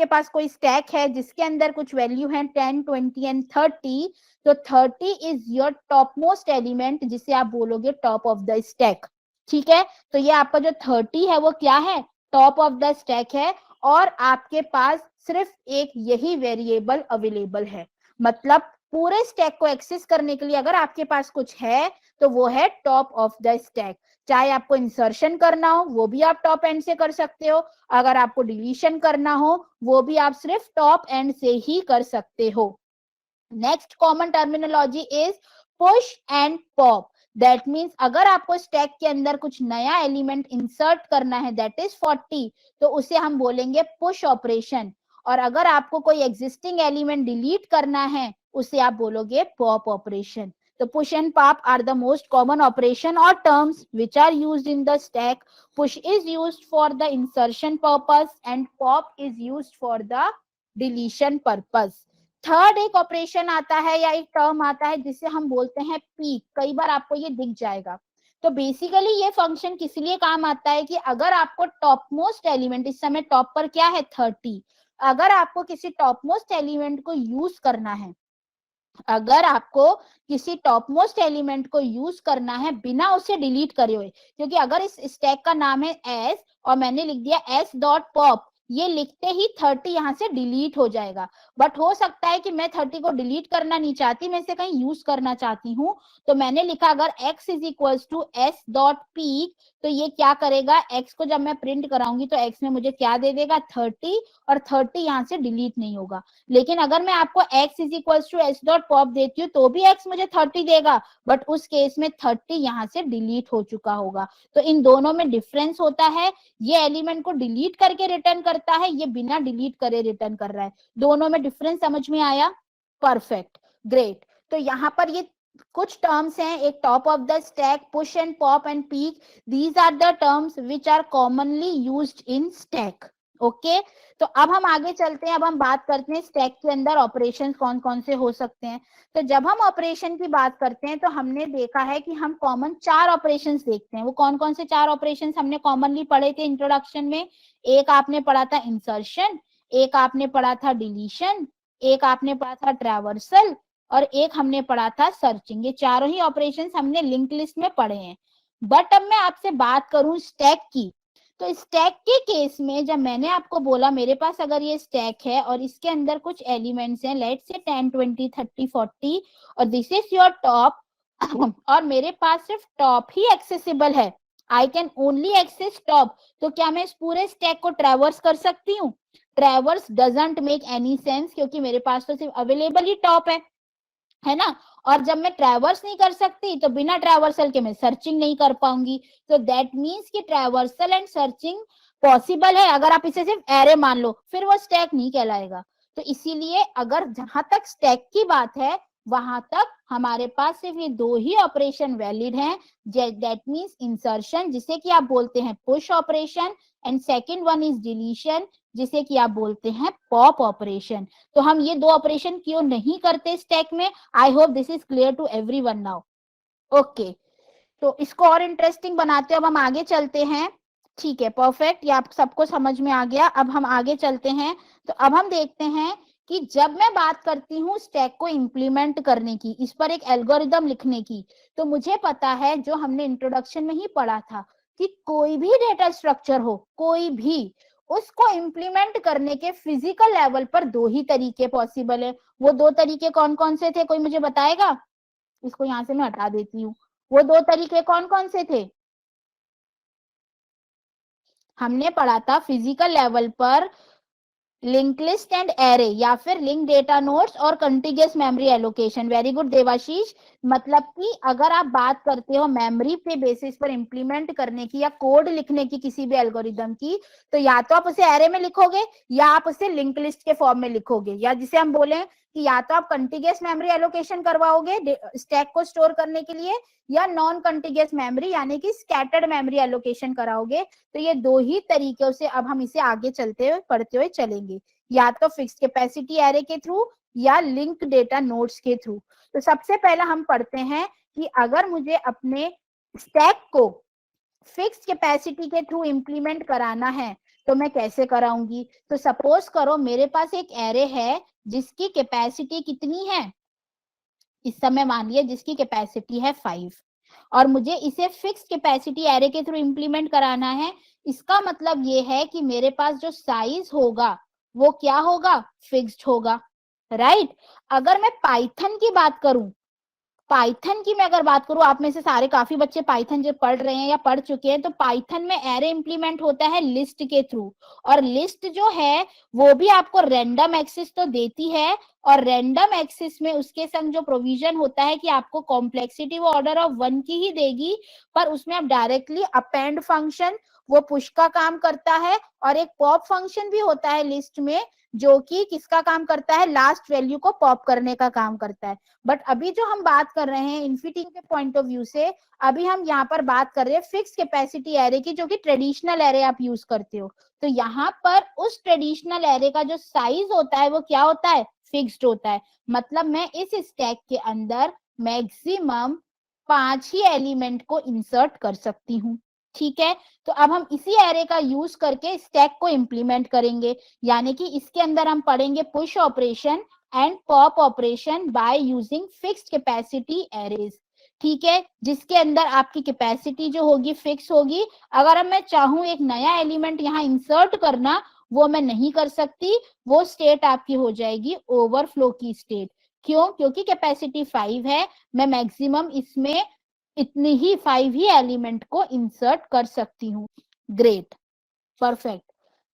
पास कोई स्टैक है जिसके अंदर कुछ वैल्यू है 10, 20 एंड 30, तो 30 is your top most element जिसे आप बोलोगे टॉप ऑफ द स्टैक। ठीक है, तो ये आपका जो 30 है वो क्या है, टॉप ऑफ द स्टैक है, और आपके पास सिर्फ एक यही वेरिएबल अवेलेबल है। मतलब पूरे स्टैक को एक्सेस करने के लिए अगर आपके पास कुछ है तो वो है टॉप ऑफ द स्टैक। चाहे आपको इंसर्शन करना हो वो भी आप टॉप एंड से कर सकते हो, अगर आपको डिलीशन करना हो वो भी आप सिर्फ टॉप एंड से ही कर सकते हो। Next common terminology is push and pop. That means अगर आपको स्टैक के अंदर कुछ नया एलिमेंट इंसर्ट करना है दैट इज 40, तो उसे हम बोलेंगे पुश ऑपरेशन, और अगर आपको कोई एग्जिस्टिंग एलिमेंट डिलीट करना है उसे आप बोलोगे पॉप ऑपरेशन। तो push and pop are the most common operation or terms which are used in the stack. Push is used for the insertion purpose and pop is used for the deletion purpose. Third एक operation आता है या एक term आता है जिसे हम बोलते हैं पीक, कई बार आपको ये दिख जाएगा। तो बेसिकली ये फंक्शन किस लिए काम आता है कि अगर आपको टॉप मोस्ट एलिमेंट, इस समय टॉप पर क्या है 30, अगर आपको किसी टॉप मोस्ट एलिमेंट को यूज करना है, अगर आपको किसी टॉप मोस्ट एलिमेंट को यूज करना है बिना उसे डिलीट करे हुए, क्योंकि अगर इस स्टैक का नाम है एस और मैंने लिख दिया एस डॉट पॉप, ये लिखते ही 30 यहाँ से डिलीट हो जाएगा। बट हो सकता है कि मैं 30 को डिलीट करना नहीं चाहती, मैं इसे कहीं यूज करना चाहती हूँ, तो मैंने लिखा अगर x is equals to S dot peek, तो ये क्या करेगा, x को जब मैं प्रिंट कराऊंगी तो x में मुझे क्या दे देगा 30, और 30 यहाँ से डिलीट नहीं होगा। लेकिन अगर मैं आपको x is equals to S dot pop देती हूँ तो भी x मुझे 30 देगा, बट उस केस में 30 यहाँ से डिलीट हो चुका होगा। तो इन दोनों में डिफरेंस होता है, ये एलिमेंट को डिलीट करके रिटर्न करता है, ये बिना डिलीट करे रिटर्न कर रहा है। दोनों में डिफरेंस समझ में आया? Perfect, great. तो यहाँ पर ये कुछ टर्म्स हैं, एक top of the stack, push and pop and peek, these are the terms which are commonly used in stack. Okay, तो अब हम आगे चलते हैं, अब हम बात करते हैं स्टैक के अंदर ऑपरेशंस कौन कौन से हो सकते हैं। तो जब हम ऑपरेशन की बात करते हैं तो हमने देखा है कि हम कॉमन 4 ऑपरेशंस देखते हैं। वो कौन कौन से 4 ऑपरेशंस हमने कॉमनली पढ़े थे इंट्रोडक्शन में? एक आपने पढ़ा था इंसर्शन, एक आपने पढ़ा था डिलीशन, एक आपने पढ़ा था ट्रैवर्सल, और एक हमने पढ़ा था सर्चिंग। ये चारों ही ऑपरेशंस हमने लिंक लिस्ट में पढ़े हैं। बट अब मैं आपसे बात करूं स्टैक की, तो स्टैक के केस में जब मैंने आपको बोला मेरे पास अगर ये स्टैक है और इसके अंदर कुछ एलिमेंट्स हैं, लेट्स से 10 20 30 40, और दिस इज योर टॉप, और मेरे पास सिर्फ टॉप ही एक्सेसिबल है, I can only access top, तो क्या मैं इस पूरे स्टैक को ट्रैवर्स कर सकती हूँ? Traverse doesn't make any sense, क्योंकि मेरे पास तो सिर्फ अवेलेबल ही टॉप है ना। और जब मैं ट्रैवर्स नहीं कर सकती तो बिना ट्रैवर्सल के मैं सर्चिंग नहीं कर पाऊंगी। तो दैट मीन्स कि ट्रैवर्सल एंड सर्चिंग पॉसिबल है, अगर आप इसे सिर्फ एरे मान लो फिर वो स्टैक नहीं कहलाएगा। तो इसीलिए अगर जहां तक स्टैक की बात है वहां तक हमारे पास सिर्फ ये 2 ही ऑपरेशन वैलिड हैं, दैट मीन्स इंसर्शन जिसे कि आप बोलते हैं push operation, and second one is deletion जिसे कि आप बोलते हैं पॉप ऑपरेशन। तो हम ये 2 ऑपरेशन क्यों नहीं करते स्टैक में? I hope this is clear to everyone now. Okay, तो इसको और इंटरेस्टिंग बनाते हैं, अब हम आगे चलते हैं। ठीक है, परफेक्ट, ये आप सबको समझ में आ गया। अब हम आगे चलते हैं, तो अब हम देखते हैं कि जब मैं बात करती हूँ स्टैक को इंप्लीमेंट करने की, इस पर एक एल्गोरिदम लिखने की, तो मुझे पता है जो हमने इंट्रोडक्शन में ही पढ़ा था कि कोई भी डेटा स्ट्रक्चर हो, कोई भी, उसको इंप्लीमेंट करने के फिजिकल लेवल पर 2 ही तरीके पॉसिबल है। वो 2 तरीके कौन कौन से थे, कोई मुझे बताएगा? इसको यहां से मैं हटा देती हूँ। वो 2 तरीके कौन कौन से थे? हमने पढ़ा था फिजिकल लेवल पर लिंक लिस्ट एंड एरे, या फिर लिंक डेटा नोड्स और contiguous memory allocation. Very good Devashish, मतलब कि अगर आप बात करते हो मेमोरी पे बेसिस पर इंप्लीमेंट करने की या कोड लिखने की किसी भी एल्गोरिदम की, तो या तो आप उसे एरे में लिखोगे या आप उसे लिंक लिस्ट के फॉर्म में लिखोगे, या जिसे हम बोले कि या तो आप कंटिग्यूअस मेमोरी एलोकेशन करवाओगे स्टैक को स्टोर करने के लिए, या नॉन कंटिग्यूअस मेमोरी यानी कि स्कैटर्ड मेमोरी एलोकेशन कराओगे। तो ये 2 ही तरीकों से अब हम इसे आगे चलते हुए पढ़ते हुए चलेंगे, या तो फिक्स्ड कैपेसिटी एरे के थ्रू या लिंक डेटा नोड्स के थ्रू। तो सबसे पहला हम पढ़ते हैं कि अगर मुझे अपने स्टैक को फिक्स्ड कैपेसिटी के थ्रू इंप्लीमेंट कराना है तो मैं कैसे कराऊंगी। तो सपोज करो मेरे पास एक एरे है जिसकी कैपेसिटी कितनी है, इस समय मान लिया जिसकी कैपेसिटी है 5, और मुझे इसे फिक्स्ड कैपेसिटी एरे के थ्रू इंप्लीमेंट कराना है। इसका मतलब ये है कि मेरे पास जो साइज होगा वो क्या होगा, फिक्स्ड होगा, राइट। अगर मैं पाइथन की बात करूं, पाइथन की मैं अगर बात करूं, आप में से सारे काफी बच्चे पाइथन जो पढ़ रहे हैं या पढ़ चुके हैं, तो पाइथन में एरे इंप्लीमेंट होता है लिस्ट के थ्रू, और लिस्ट जो है वो भी आपको रैंडम एक्सेस तो देती है, और रैंडम एक्सिस में उसके संग जो प्रोविजन होता है कि आपको कॉम्प्लेक्सिटी वो ऑर्डर ऑफ 1 की ही देगी, पर उसमें आप डायरेक्टली अपेंड फंक्शन वो पुश का काम करता है, और एक पॉप फंक्शन भी होता है लिस्ट में जो कि किसका काम करता है, लास्ट वैल्यू को पॉप करने का काम करता है। बट अभी जो हम बात कर रहे हैं इन्फिटिंग के पॉइंट ऑफ व्यू से, अभी हम यहाँ पर बात कर रहे हैं फिक्स कैपेसिटी एरे की, जो कि ट्रेडिशनल एरे आप यूज करते हो। तो यहाँ पर उस ट्रेडिशनल एरे का जो साइज होता है वो क्या होता है, फिक्स्ड होता है। मतलब मैं इस स्टैक के अंदर मैक्सिमम 5 ही एलिमेंट को इंसर्ट कर सकती हूँ। ठीक है, तो अब हम इसी एरे का यूज करके स्टैक को इंप्लीमेंट करेंगे, यानी कि इसके अंदर हम पढ़ेंगे push operation and pop operation by using fixed capacity arrays. ठीक है, जिसके अंदर आपकी कैपेसिटी जो होगी फिक्स होगी। अगर अब मैं चाहूं एक नया एलिमेंट यहाँ इंसर्ट करना, वो मैं नहीं कर सकती, वो स्टेट आपकी हो जाएगी ओवरफ्लो की स्टेट। क्यों? क्योंकि कैपेसिटी 5 है, मैं मैक्सिमम इसमें इतनी ही 5 ही एलिमेंट को इंसर्ट कर सकती हूँ। Great, perfect.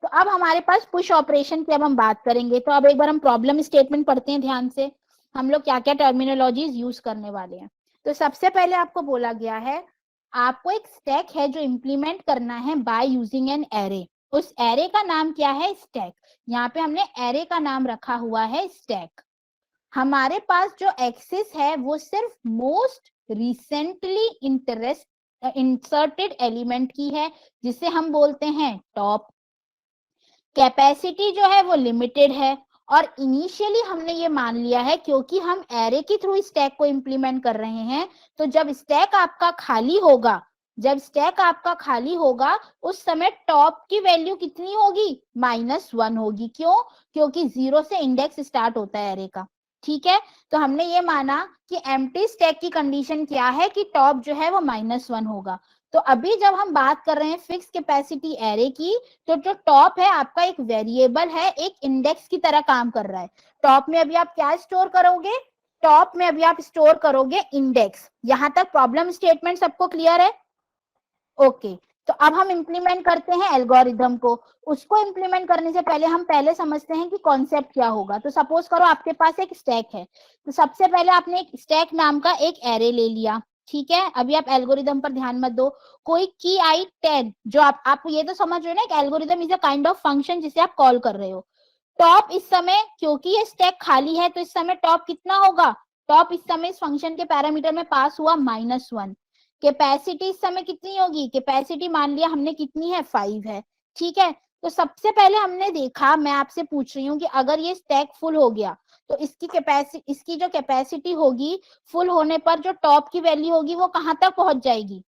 तो अब हमारे पास पुश ऑपरेशन की अब हम बात करेंगे। तो अब एक बार हम प्रॉब्लम स्टेटमेंट पढ़ते हैं ध्यान से, हम लोग क्या क्या टर्मिनोलॉजीज यूज करने वाले हैं। तो सबसे पहले आपको बोला गया है आपको एक स्टैक है जो इंप्लीमेंट करना है बाय यूजिंग एन एरे। उस एरे का नाम क्या है, स्टैक। यहाँ पे हमने एरे का नाम रखा हुआ है स्टैक। हमारे पास जो एक्सिस है वो सिर्फ मोस्ट रिसेंटली इंसर्टेड एलिमेंट की है, जिसे हम बोलते हैं टॉप। कैपेसिटी जो है वो लिमिटेड है, और इनिशियली हमने ये मान लिया है क्योंकि हम एरे के थ्रू स्टैक को इंप्लीमेंट कर रहे हैं, तो जब स्टैक आपका खाली होगा, जब स्टैक आपका खाली होगा उस समय टॉप की वैल्यू कितनी होगी, -1 होगी। क्यों? क्योंकि 0 से इंडेक्स स्टार्ट होता है एरे का। ठीक है, तो हमने ये माना कि एम्प्टी स्टैक की कंडीशन क्या है कि टॉप जो है वो -1 होगा। तो अभी जब हम बात कर रहे हैं फिक्स कैपेसिटी एरे की, तो जो टॉप है आपका एक वेरिएबल है, एक इंडेक्स की तरह काम कर रहा है। टॉप में अभी आप क्या स्टोर करोगे, टॉप में अभी आप स्टोर करोगे इंडेक्स। यहां तक प्रॉब्लम स्टेटमेंट सबको क्लियर है? ओके, तो अब हम इंप्लीमेंट करते हैं एल्गोरिदम को। उसको इंप्लीमेंट करने से पहले हम पहले समझते हैं कि कॉन्सेप्ट क्या होगा। तो सपोज करो आपके पास एक स्टैक है, तो सबसे पहले आपने एक स्टैक नाम का एक एरे ले लिया। ठीक है, अभी आप एल्गोरिदम पर ध्यान मत दो। कोई की आई 10, जो आप ये तो समझ रहे हो ना, एक algorithm is a kind of function जिसे आप कॉल कर रहे हो। टॉप इस समय, क्योंकि ये स्टैक खाली है, तो इस समय टॉप कितना होगा, टॉप इस समय इस फंक्शन के पैरामीटर में पास हुआ -1। कैपेसिटी इस समय कितनी होगी, कैपेसिटी मान लिया हमने कितनी है, 5 है। ठीक है, तो सबसे पहले हमने देखा, मैं आपसे पूछ रही हूँ कि अगर ये स्टैक फुल हो गया तो इसकी जो कैपेसिटी होगी फुल होने पर जो टॉप की वैल्यू होगी वो कहाँ तक पहुंच जाएगी,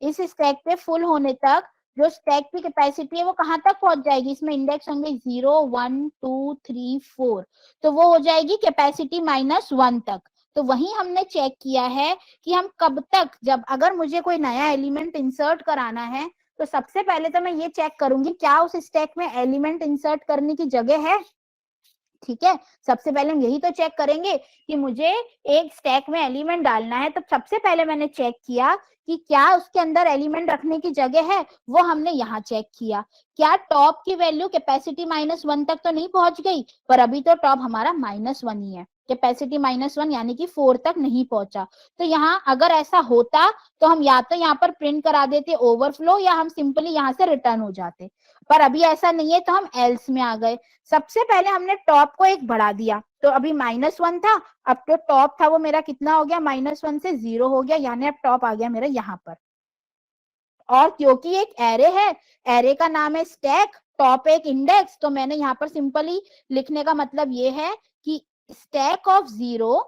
इस स्टैक पे फुल होने तक जो स्टैक की कैपेसिटी है वो कहाँ तक पहुंच जाएगी, इसमें इंडेक्स होंगे 0 1 2 3 4, तो वो हो जाएगी कैपेसिटी -1 तक। तो वही हमने चेक किया है कि हम कब तक, जब अगर मुझे कोई नया एलिमेंट इंसर्ट कराना है, तो सबसे पहले तो मैं ये चेक करूंगी क्या उस स्टैक में एलिमेंट इंसर्ट करने की जगह है। ठीक है, सबसे पहले हम यही तो चेक करेंगे कि मुझे एक स्टैक में एलिमेंट डालना है, तो सबसे पहले मैंने चेक किया कि क्या उसके अंदर एलिमेंट रखने की जगह है, वो हमने यहाँ चेक किया। क्या टॉप की वैल्यू कैपेसिटी -1 तक तो नहीं पहुंच गई, पर अभी तो टॉप हमारा -1 ही है, कैपेसिटी -1 यानी कि 4 तक नहीं पहुंचा। तो यहाँ अगर ऐसा होता तो हम या तो यहाँ पर प्रिंट करा देते ओवरफ्लो, या हम सिंपली यहाँ से रिटर्न हो जाते, पर अभी ऐसा नहीं है तो हम एल्स में आ गए। सबसे पहले हमने टॉप को एक बढ़ा दिया, तो अभी -1 था, अब तो टॉप था वो मेरा कितना हो गया, -1 से 0 हो गया, यानी अब टॉप आ गया मेरा यहाँ पर। और क्योंकि एक एरे है, एरे का नाम है स्टैक, टॉप एक इंडेक्स, तो मैंने यहाँ पर सिंपली लिखने का मतलब ये है कि stack of 0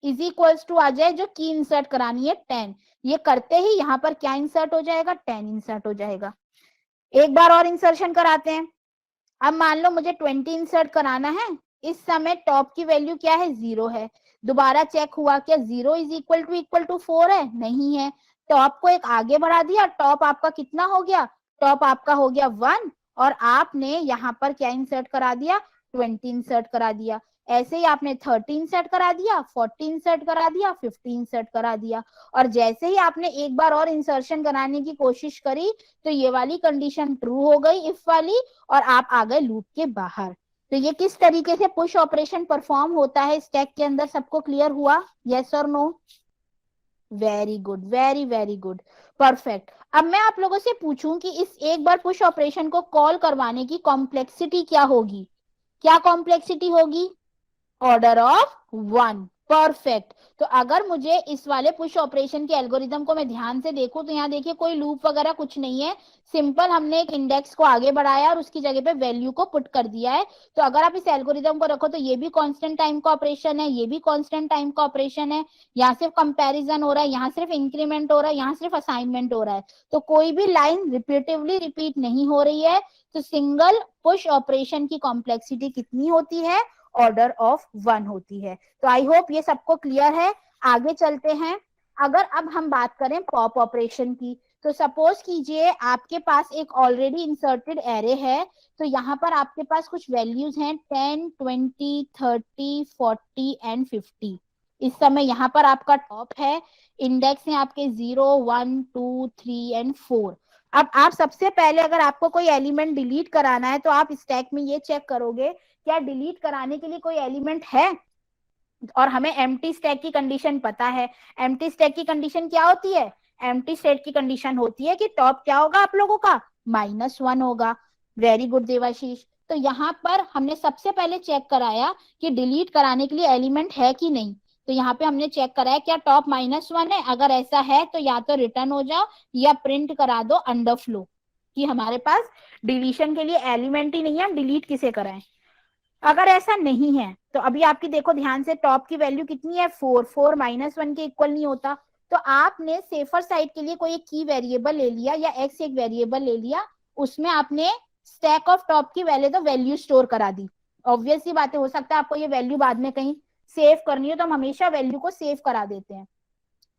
is equals to आ जाए जो की इंसर्ट करानी है 10। ये करते ही यहाँ पर क्या इंसर्ट हो जाएगा, 10 इंसर्ट हो जाएगा। एक बार और इंसर्शन कराते हैं। अब मान लो मुझे 20 इंसर्ट कराना है, इस समय टॉप की वैल्यू क्या है, 0 है। दोबारा चेक हुआ क्या 0 इज इक्वल टू 4 है, नहीं है। टॉप को एक आगे बढ़ा दिया, टॉप आपका कितना हो गया, टॉप आपका हो गया 1, और आपने यहाँ पर क्या इंसर्ट करा दिया, 20 इंसर्ट करा दिया। ऐसे ही आपने 30 इंसर्ट करा दिया, 40 इंसर्ट करा दिया, 50 इंसर्ट करा दिया, और जैसे ही आपने एक बार और इंसर्शन कराने की कोशिश करी तो ये वाली कंडीशन ट्रू हो गई, इफ वाली, और आप आ गए लूप के बाहर। तो ये किस तरीके से पुश ऑपरेशन परफॉर्म होता है स्टैक के अंदर, सबको क्लियर हुआ? यस और no? Very good, very very good, perfect. अब मैं आप लोगों से पूछूं कि इस एक बार पुश ऑपरेशन को कॉल करवाने की कॉम्प्लेक्सिटी क्या होगी? क्या कॉम्प्लेक्सिटी होगी? Order of 1। परफेक्ट। तो अगर मुझे इस वाले पुश ऑपरेशन के एल्गोरिदम को मैं ध्यान से देखूं तो यहाँ देखिए कोई लूप वगैरह कुछ नहीं है, सिंपल हमने एक इंडेक्स को आगे बढ़ाया और उसकी जगह पे वैल्यू को पुट कर दिया है। तो अगर आप इस एल्गोरिदम को रखो तो ये भी कांस्टेंट टाइम का ऑपरेशन है, ये भी कांस्टेंट टाइम का ऑपरेशन है, यहाँ सिर्फ कंपैरिजन हो रहा है, यहाँ सिर्फ इंक्रीमेंट हो रहा है, यहाँ सिर्फ असाइनमेंट हो रहा है। तो कोई भी लाइन रिपीटिवली रिपीट नहीं हो रही है। तो सिंगल पुश ऑपरेशन की कॉम्प्लेक्सिटी कितनी होती है? ऑर्डर ऑफ 1 होती है। तो आई होप ये सबको क्लियर है। आगे चलते हैं। अगर अब हम बात करें पॉप ऑपरेशन की, तो सपोज कीजिए आपके पास एक ऑलरेडी इंसर्टेड एरे है। तो यहाँ पर आपके पास कुछ वैल्यूज हैं 10, 20, 30, 40 एंड 50। इस समय यहाँ पर आपका टॉप है, इंडेक्स है आपके 0, 1, 2, 3 एंड 4। अब आप सबसे पहले अगर आपको कोई एलिमेंट डिलीट कराना है तो आप स्टैक में ये चेक करोगे क्या डिलीट कराने के लिए कोई एलिमेंट है। और हमें एम्प्टी स्टैक की कंडीशन पता है। एम्प्टी स्टैक की कंडीशन क्या होती है? एम्प्टी स्टैक की कंडीशन होती है कि टॉप क्या होगा आप लोगों का? -1 होगा। Very good Devashish. तो यहाँ पर हमने सबसे पहले चेक कराया कि डिलीट कराने के लिए एलिमेंट है कि नहीं। तो यहाँ पे हमने चेक कराया क्या टॉप -1 है, अगर ऐसा है तो या तो रिटर्न हो जाओ या प्रिंट करा दो अंडरफ्लो कि हमारे पास डिलीशन के लिए एलिमेंट ही नहीं है, हम डिलीट किसे कराएं। अगर ऐसा नहीं है तो अभी आपकी देखो ध्यान से टॉप की वैल्यू कितनी है? 4। 4 -1 के इक्वल नहीं होता। तो आपने सेफर साइड के लिए कोई एक की वेरिएबल ले लिया या एक्स एक वेरिएबल ले लिया, उसमें आपने स्टैक ऑफ टॉप की वैल्यू तो वैल्यू स्टोर करा दी। ऑब्वियस सी बातें, हो सकता है आपको ये वैल्यू बाद में कहीं सेव करनी हो, तो हम हमेशा वैल्यू को सेव करा देते हैं।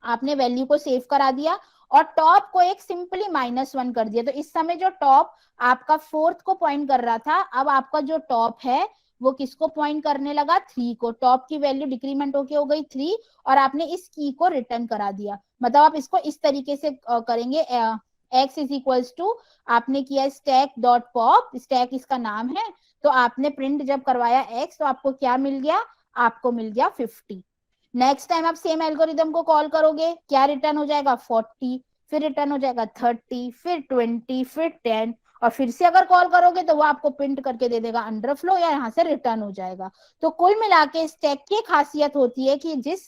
आपने वैल्यू को सेव करा दिया और टॉप को एक सिंपली -1 कर दिया। तो इस समय जो टॉप आपका 4th को पॉइंट कर रहा था, अब आपका जो टॉप है वो किसको पॉइंट करने लगा? 3 को। टॉप की वैल्यू डिक्रीमेंट होके हो गई 3 और आपने इस की को रिटर्न करा दिया। मतलब आप इसको इस तरीके से करेंगे, x इज इक्वल्स टू, आपने किया स्टैक डॉट पॉप, स्टैक इसका नाम है। तो आपने प्रिंट जब करवाया x तो आपको क्या मिल गया? आपको मिल गया 50। नेक्स्ट टाइम आप सेम एल्गोरिदम को कॉल करोगे, क्या रिटर्न हो जाएगा? 40, फिर रिटर्न हो जाएगा 30, फिर 20, फिर 10, और फिर से अगर कॉल करोगे तो वो आपको प्रिंट करके दे देगा अंडरफ्लो या यहाँ से रिटर्न हो जाएगा। तो कुल मिला के स्टैक की खासियत होती है कि जिस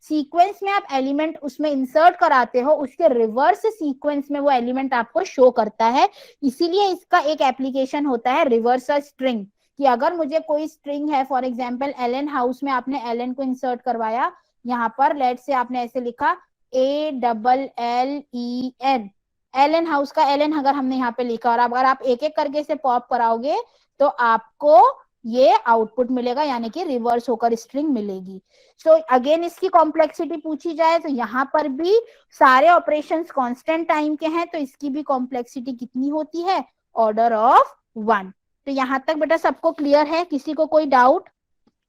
सीक्वेंस में आप एलिमेंट उसमें इंसर्ट कराते हो उसके रिवर्स सीक्वेंस में वो एलिमेंट आपको शो करता है। इसीलिए इसका एक एप्लीकेशन होता है रिवर्स स्ट्रिंग, कि अगर मुझे कोई स्ट्रिंग है, फॉर एग्जाम्पल एलन हाउस में आपने एलन को इंसर्ट करवाया, यहाँ पर लेट से आपने ऐसे लिखा ALLEN, एलन हाउस का एलन अगर हमने यहाँ पे लिखा, और अगर आप एक एक करके इसे पॉप कराओगे तो आपको ये आउटपुट मिलेगा, यानी कि रिवर्स होकर स्ट्रिंग मिलेगी। सो अगेन इसकी कॉम्प्लेक्सिटी पूछी जाए तो यहाँ पर भी सारे ऑपरेशंस कांस्टेंट टाइम के हैं, तो इसकी भी कॉम्प्लेक्सिटी कितनी होती है? Order of 1। तो यहाँ तक बेटा सबको क्लियर है? किसी को कोई doubt?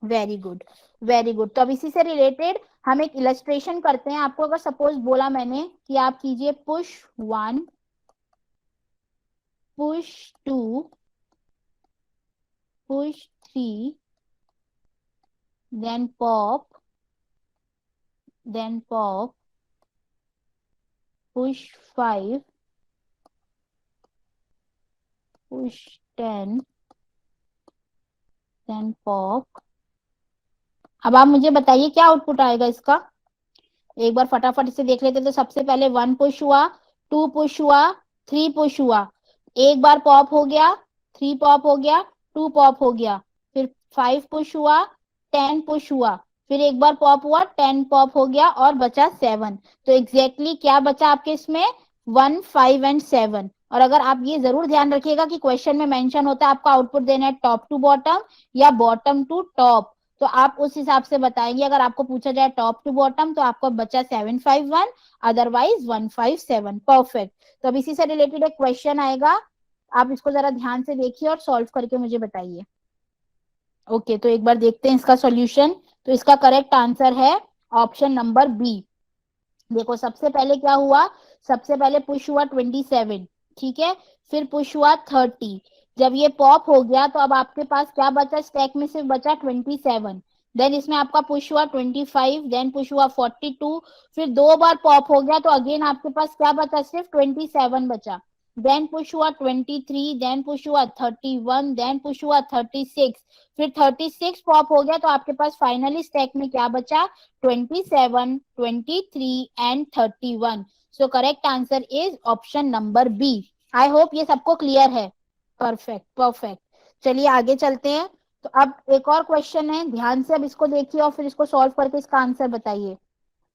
Very good, very good. तो अब इसी से रिलेटेड हम एक इलस्ट्रेशन करते हैं। आपको अगर सपोज बोला मैंने कि आप कीजिए push 1, push 2, push 3, then pop, push 5, push 10, then pop। अब आप मुझे बताइए क्या आउटपुट आएगा इसका? एक बार फटाफट इसे देख लेते। तो सबसे पहले 1 पुश हुआ, 2 पुश हुआ, 3 पुश हुआ, एक बार पॉप हो गया, 3 पॉप हो गया, 2 पॉप हो गया, फिर 5 पुश हुआ, 10 पुश हुआ, फिर एक बार पॉप हुआ, 10 पॉप हो गया और बचा 7। तो एग्जैक्टली क्या बचा आपके इसमें? 1, 5 एंड 7। और अगर आप ये जरूर ध्यान रखिएगा कि क्वेश्चन में मेंशन होता है आपका आउटपुट देना है टॉप टू बॉटम या बॉटम टू टॉप, तो आप उस हिसाब से बताएंगे। अगर आपको पूछा जाए टॉप टू बॉटम तो आपको बचा 751, अदरवाइज 157। परफेक्ट। तो अब इसी से रिलेटेड एक क्वेश्चन आएगा, आप इसको जरा ध्यान से देखिए और सॉल्व करके मुझे बताइए। ओके, तो एक बार देखते हैं इसका सॉल्यूशन। तो इसका करेक्ट आंसर है ऑप्शन नंबर बी। देखो सबसे पहले क्या हुआ? सबसे पहले पुश हुआ 27, ठीक है, फिर पुश हुआ 30, जब ये पॉप हो गया तो अब आपके पास क्या बचा, स्टैक में सिर्फ बचा 27। देन इसमें आपका पुश हुआ 25, देन पुश हुआ 42, फिर 2 बार पॉप हो गया तो अगेन आपके पास क्या बचा, सिर्फ 27 बचा। देन पुश हुआ 23, देन पुश हुआ 31, देन पुश हुआ 36, फिर 36 पॉप हो गया तो आपके पास फाइनली स्टैक में क्या बचा, 27, 23 and 31। So correct answer is option number B. I hope ये सबको क्लियर है। Perfect perfect. चलिए आगे चलते हैं। तो अब एक और क्वेश्चन है, ध्यान से अब इसको देखिए और फिर इसको सॉल्व करके इसका आंसर बताइए।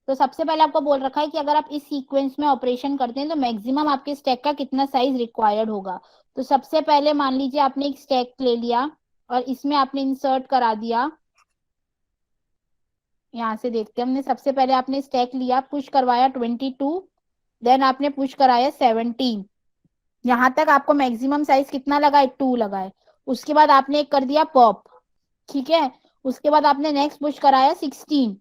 तो सबसे पहले आपको बोल रखा है कि अगर आप इस सीक्वेंस में ऑपरेशन करते हैं तो मैक्सिमम आपके स्टैक का कितना साइज रिक्वायर्ड होगा। तो सबसे पहले मान लीजिए आपने एक स्टैक ले लिया और इसमें आपने इंसर्ट करा दिया। यहां से देखते हैं, हमने सबसे पहले आपने स्टैक लिया, पुश करवाया 22, देन आपने पुश कराया 17। यहां तक आपको मैक्सिमम साइज कितना लगा है, 2 लगा है। उसके बाद आपने एक कर दिया पॉप, ठीक है। उसके बाद आपने नेक्स्ट पुश कराया 16,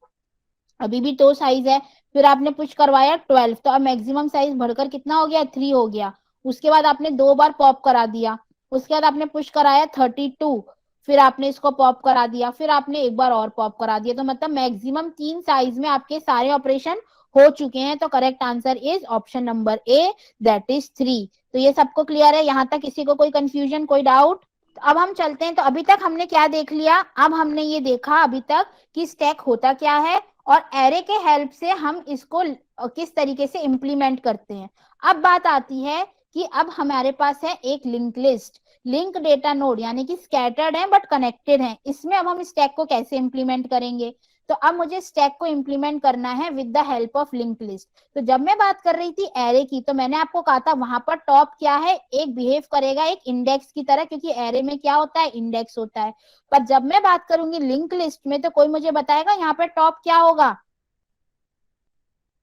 अभी भी 2 साइज है। फिर आपने पुश करवाया 12, तो अब मैक्सिमम साइज बढ़कर कितना हो गया, 3 हो गया। उसके बाद आपने 2 बार पॉप करा दिया। उसके बाद आपने पुश कराया 32, फिर आपने इसको पॉप करा दिया, फिर आपने एक बार और पॉप करा दिया। तो मतलब मैक्सिमम 3 साइज में आपके सारे ऑपरेशन हो चुके हैं। तो correct answer is option number A, that is 3। तो ये सबको क्लियर है, यहां तक किसी को कोई कंफ्यूजन, कोई डाउट? तो अब हम चलते हैं। तो अभी तक हमने क्या देख लिया, अब हमने ये देखा अभी तक कि स्टैक होता क्या है और एरे के हेल्प से हम इसको किस तरीके से इंप्लीमेंट करते हैं। अब बात आती है कि अब हमारे पास है एक link list, link data node, यानी कि स्कैटर्ड है बट कनेक्टेड है। इसमें अब हम स्टैक को कैसे इंप्लीमेंट करेंगे। तो अब मुझे स्टैक को इंप्लीमेंट करना है with the help of link list. तो जब मैं बात कर रही थी एरे की, तो मैंने आपको कहा था वहां पर टॉप क्या है, एक बिहेव करेगा एक इंडेक्स की तरह, क्योंकि एरे में क्या होता है, इंडेक्स होता है। पर जब मैं बात करूंगी लिंक लिस्ट में, तो कोई मुझे बताएगा यहाँ पे टॉप क्या होगा,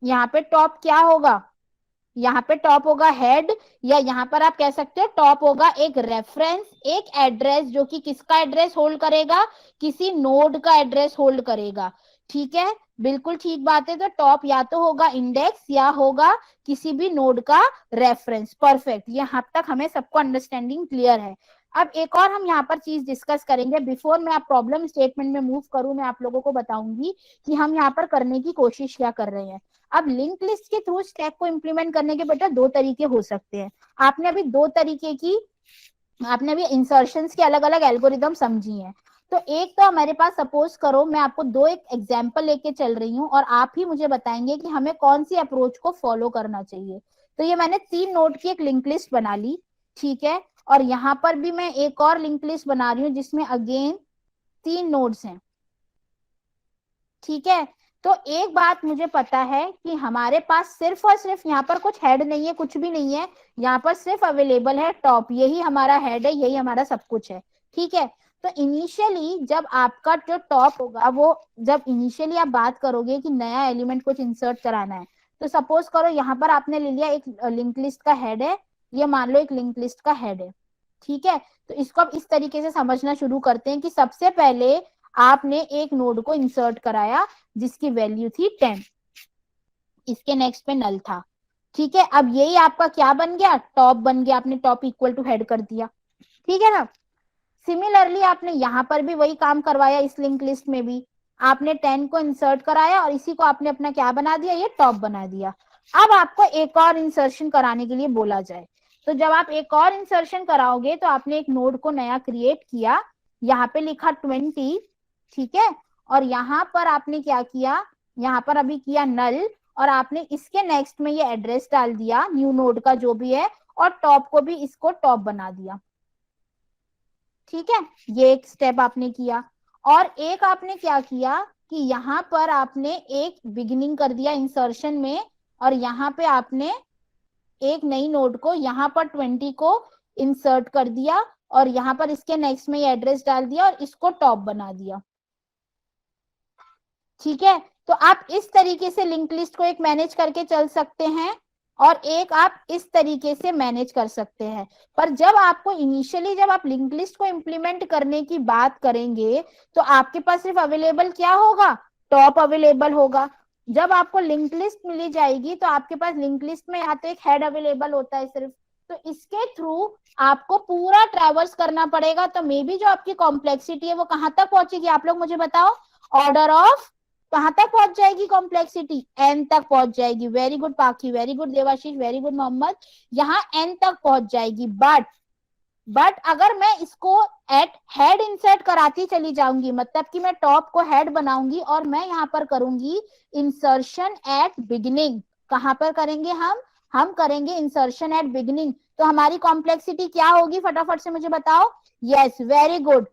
यहाँ पे टॉप क्या होगा। यहाँ पे टॉप होगा हेड, या यहाँ पर आप कह सकते हो टॉप होगा एक रेफरेंस, एक एड्रेस, जो कि किसका एड्रेस होल्ड करेगा, किसी नोड का एड्रेस होल्ड करेगा। ठीक है, बिल्कुल ठीक बात है। तो टॉप या तो होगा इंडेक्स या होगा किसी भी नोड का रेफरेंस। परफेक्ट, यहाँ तक हमें सबको अंडरस्टैंडिंग क्लियर है। अब एक और हम यहाँ पर चीज डिस्कस करेंगे। बिफोर मैं आप प्रॉब्लम स्टेटमेंट में मूव करूं, मैं आप लोगों को बताऊंगी कि हम यहाँ पर करने की कोशिश क्या कर रहे हैं। अब लिंक लिस्ट के थ्रू स्टैक को इंप्लीमेंट करने के बेटा 2 तरीके हो सकते हैं। आपने अभी 2 तरीके की, आपने अभी इंसर्शंस की अलग अलग एल्गोरिदम समझी हैं। तो एक तो हमारे पास, सपोज करो मैं आपको 2 एक एग्जांपल लेके चल रही हूँ और आप ही मुझे बताएंगे कि हमें कौन सी अप्रोच को फॉलो करना चाहिए। तो ये मैंने 3 नोड की एक लिंक लिस्ट बना ली, ठीक है। और यहाँ पर भी मैं एक और लिंक लिस्ट बना रही हूँ जिसमें अगेन 3 नोड्स हैं, ठीक है। तो एक बात मुझे पता है कि हमारे पास सिर्फ और सिर्फ यहाँ पर कुछ हेड नहीं है, कुछ भी नहीं है। यहाँ पर सिर्फ अवेलेबल है टॉप, यही हमारा हेड है, यही हमारा सब कुछ है, ठीक है। तो इनिशियली जब आपका जो टॉप होगा, वो जब इनिशियली आप बात करोगे कि नया एलिमेंट कुछ इंसर्ट कराना है, तो सपोज करो यहाँ पर आपने ले लिया एक लिंक लिस्ट का हेड है, ये मान लो एक लिंक लिस्ट का हेड है, ठीक है। तो इसको अब इस तरीके से समझना शुरू करते हैं कि सबसे पहले आपने एक नोड को इंसर्ट कराया जिसकी वैल्यू थी 10, इसके नेक्स्ट पे नल था, ठीक है। अब यही आपका क्या बन गया, टॉप बन गया, आपने टॉप इक्वल टू हेड कर दिया, ठीक है ना। सिमिलरली आपने यहां पर भी वही काम करवाया, इस लिंक लिस्ट में भी आपने 10 को इंसर्ट कराया और इसी को आपने अपना क्या बना दिया, ये टॉप बना दिया। अब आपको एक और इंसर्शन कराने के लिए बोला जाए, तो जब आप एक और इंसर्शन कराओगे तो आपने एक नोड को नया क्रिएट किया, यहाँ पे लिखा 20, ठीक है। और यहाँ पर आपने क्या किया, यहाँ पर अभी किया नल, और आपने इसके नेक्स्ट में ये एड्रेस डाल दिया न्यू नोड का जो भी है, और टॉप को भी इसको टॉप बना दिया, ठीक है। ये एक स्टेप आपने किया। और एक आपने क्या किया कि यहाँ पर आपने एक बिगिनिंग कर दिया इंसर्शन में, और यहाँ पे आपने एक नई नोड को, यहाँ पर 20 को इंसर्ट कर दिया, और यहाँ पर इसके नेक्स्ट में ये एड्रेस डाल दिया और इसको टॉप बना दिया, ठीक है। तो आप इस तरीके से लिंक लिस्ट को एक मैनेज करके चल सकते हैं, और एक आप इस तरीके से मैनेज कर सकते हैं। पर जब आपको इनिशियली, जब आप लिंक लिस्ट को इंप्लीमेंट करने की बात करेंगे, तो आपके पास सिर्फ अवेलेबल क्या होगा, टॉप अवेलेबल होगा। जब आपको लिंक लिस्ट मिली जाएगी तो आपके पास लिंक लिस्ट में या तो एक हेड अवेलेबल होता है सिर्फ, तो इसके थ्रू आपको पूरा ट्रैवर्स करना पड़ेगा। तो मे बी जो आपकी कॉम्प्लेक्सिटी है वो कहां तक पहुंचेगी, आप लोग मुझे बताओ। ऑर्डर ऑफ कहां तक पहुंच जाएगी कॉम्प्लेक्सिटी, एन तक पहुंच जाएगी। Very good Pakhi, very good Devashish, very good Mohammad, यहाँ एन तक पहुंच जाएगी। बट अगर मैं इसको एट हेड इंसर्ट कराती चली जाऊंगी, मतलब कि मैं टॉप को हेड बनाऊंगी और मैं यहाँ पर करूंगी इंसर्शन एट बिगिनिंग। कहां पर करेंगे हम करेंगे इंसर्शन एट बिगिनिंग। तो हमारी कॉम्प्लेक्सिटी क्या होगी, फटाफट से मुझे बताओ। Yes, very good,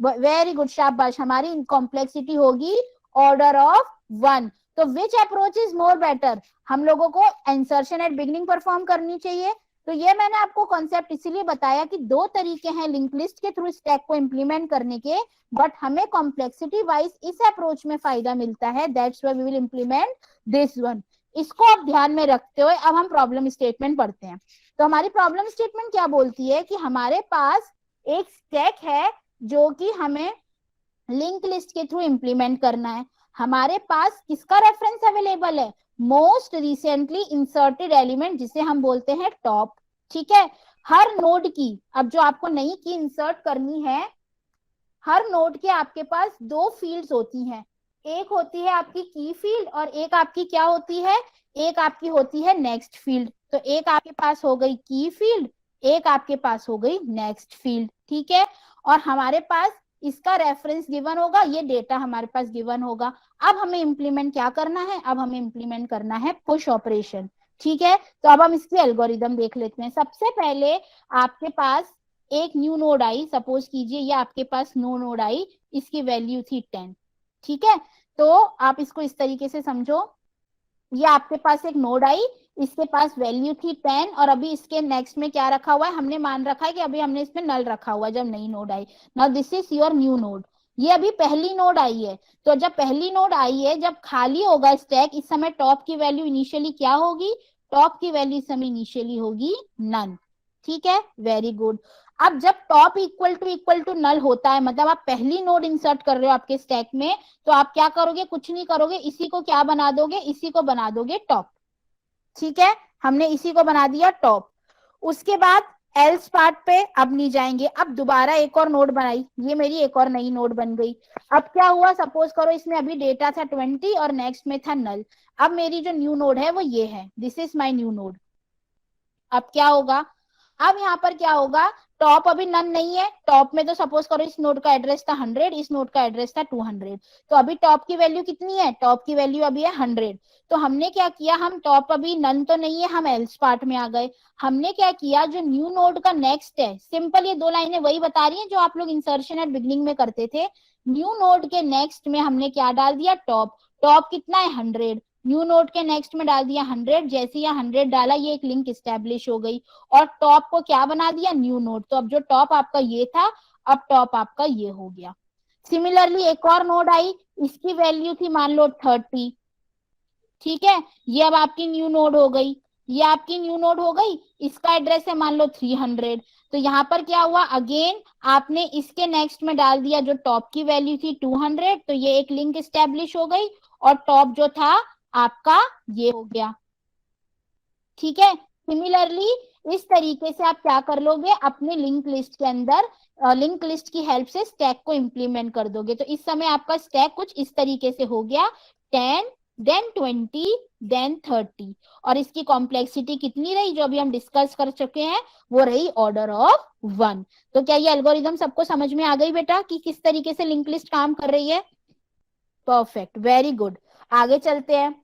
very good, शाबाश, हमारी कॉम्प्लेक्सिटी होगी ऑर्डर ऑफ 1। तो विच अप्रोच इज मोर बेटर, हम लोगों को इंसर्शन एट बिगिनिंग परफॉर्म करनी चाहिए। तो ये मैंने आपको कॉन्सेप्ट इसीलिए बताया कि दो तरीके हैं लिंक लिस्ट के थ्रू स्टैक को इंप्लीमेंट करने के, बट हमें कॉम्प्लेक्सिटी वाइज इस अप्रोच में फायदा मिलता है, that's why we will implement this one. इसको आप ध्यान में रखते हुए अब हम प्रॉब्लम स्टेटमेंट पढ़ते हैं। तो हमारी प्रॉब्लम स्टेटमेंट क्या बोलती है कि हमारे पास एक स्टैक है जो कि हमें लिंक लिस्ट के थ्रू इंप्लीमेंट करना है। हमारे पास किसका रेफरेंस अवेलेबल है, मोस्ट रिसेंटली इंसर्टेड एलिमेंट, जिसे हम बोलते हैं टॉप। ठीक है, हर नोड की, अब जो आपको नई की इंसर्ट करनी है, हर नोड के आपके पास दो फील्ड्स होती हैं। एक होती है आपकी की फील्ड और एक आपकी क्या होती है, एक आपकी होती है नेक्स्ट फील्ड। तो एक आपके पास हो गई की फील्ड, एक आपके पास हो गई नेक्स्ट फील्ड। ठीक है, और हमारे पास इसका रेफरेंस गिवन होगा, ये डेटा हमारे पास गिवन होगा। अब हमें इंप्लीमेंट क्या करना है, अब हमें इंप्लीमेंट करना है पुश ऑपरेशन। ठीक है, तो अब हम इसकी एल्गोरिदम देख लेते हैं। सबसे पहले आपके पास एक न्यू नोड आई, सपोज कीजिए ये आपके पास नो नोड आई, इसकी वैल्यू थी 10। ठीक है, तो आप इसको इस तरीके से समझो, ये आपके पास एक नोड आई, इसके पास वैल्यू थी 10 और अभी इसके नेक्स्ट में क्या रखा हुआ है, हमने मान रखा है कि अभी हमने इसमें नल रखा हुआ है जब नई node I. Now this is your new node, ये अभी पहली नोड आई है। तो जब पहली नोड आई है, जब खाली होगा स्टैक, इस समय टॉप की वैल्यू इनिशियली क्या होगी, टॉप की वैल्यू इस समय इनिशियली होगी नन। ठीक है, वेरी गुड। अब जब टॉप इक्वल टू नल होता है, मतलब आप पहली नोड इंसर्ट कर रहे हो आपके स्टैक में, तो आप क्या करोगे, कुछ नहीं करोगे, इसी को क्या बना दोगे, इसी को बना दोगे टॉप। ठीक है, हमने इसी को बना दिया टॉप। उसके बाद एल्स पार्ट पे अब नहीं जाएंगे, अब दोबारा एक और नोड बनाई, ये मेरी एक और नई नोड बन गई। अब क्या हुआ, सपोज करो इसमें अभी डेटा था 20 और नेक्स्ट में था नल। अब मेरी जो न्यू नोड है वो ये है, this is my new node. अब क्या होगा, अब यहाँ पर क्या होगा, टॉप अभी नन नहीं है, टॉप में तो सपोज करो इस नोड का एड्रेस था 100, इस नोड का एड्रेस था 200। तो अभी टॉप की वैल्यू कितनी है, टॉप की वैल्यू अभी है 100। तो हमने क्या किया, हम टॉप अभी नन तो नहीं है, हम एल्स पार्ट में आ गए। हमने क्या किया, जो न्यू नोड का नेक्स्ट है, सिंपल ये दो लाइनें वही बता रही है जो आप लोग इंसर्शन एट बिगनिंग में करते थे। न्यू नोड के नेक्स्ट में हमने क्या डाल दिया, टॉप। टॉप कितना है 100, न्यू नोड के नेक्स्ट में डाल दिया 100। जैसे यहाँ 100 डाला, ये एक लिंक स्टैब्लिश हो गई और टॉप को क्या बना दिया, न्यू नोड। तो अब जो टॉप आपका ये था, अब टॉप आपका ये हो गया। सिमिलरली एक और नोड आई, इसकी वैल्यू थी मान लो 30। ठीक है, ये अब आपकी न्यू नोड हो गई, ये आपकी न्यू नोड हो गई, इसका एड्रेस है मान लो 300। तो यहाँ पर क्या हुआ, अगेन आपने इसके नेक्स्ट में डाल दिया जो टॉप की वैल्यू थी 200, तो ये एक लिंक स्टैब्लिश हो गई और टॉप जो था आपका ये हो गया। ठीक है, सिमिलरली इस तरीके से आप क्या कर लोगे, अपने लिंक लिस्ट के अंदर लिंक लिस्ट की हेल्प से स्टैक को इंप्लीमेंट कर दोगे। तो इस समय आपका स्टैक कुछ इस तरीके से हो गया, 10 देन 20 देन 30, और इसकी कॉम्प्लेक्सिटी कितनी रही जो अभी हम डिस्कस कर चुके हैं, वो रही ऑर्डर ऑफ 1। तो क्या ये एल्गोरिदम सबको समझ में आ गई बेटा कि किस तरीके से लिंक लिस्ट काम कर रही है? Perfect, very good. आगे चलते हैं,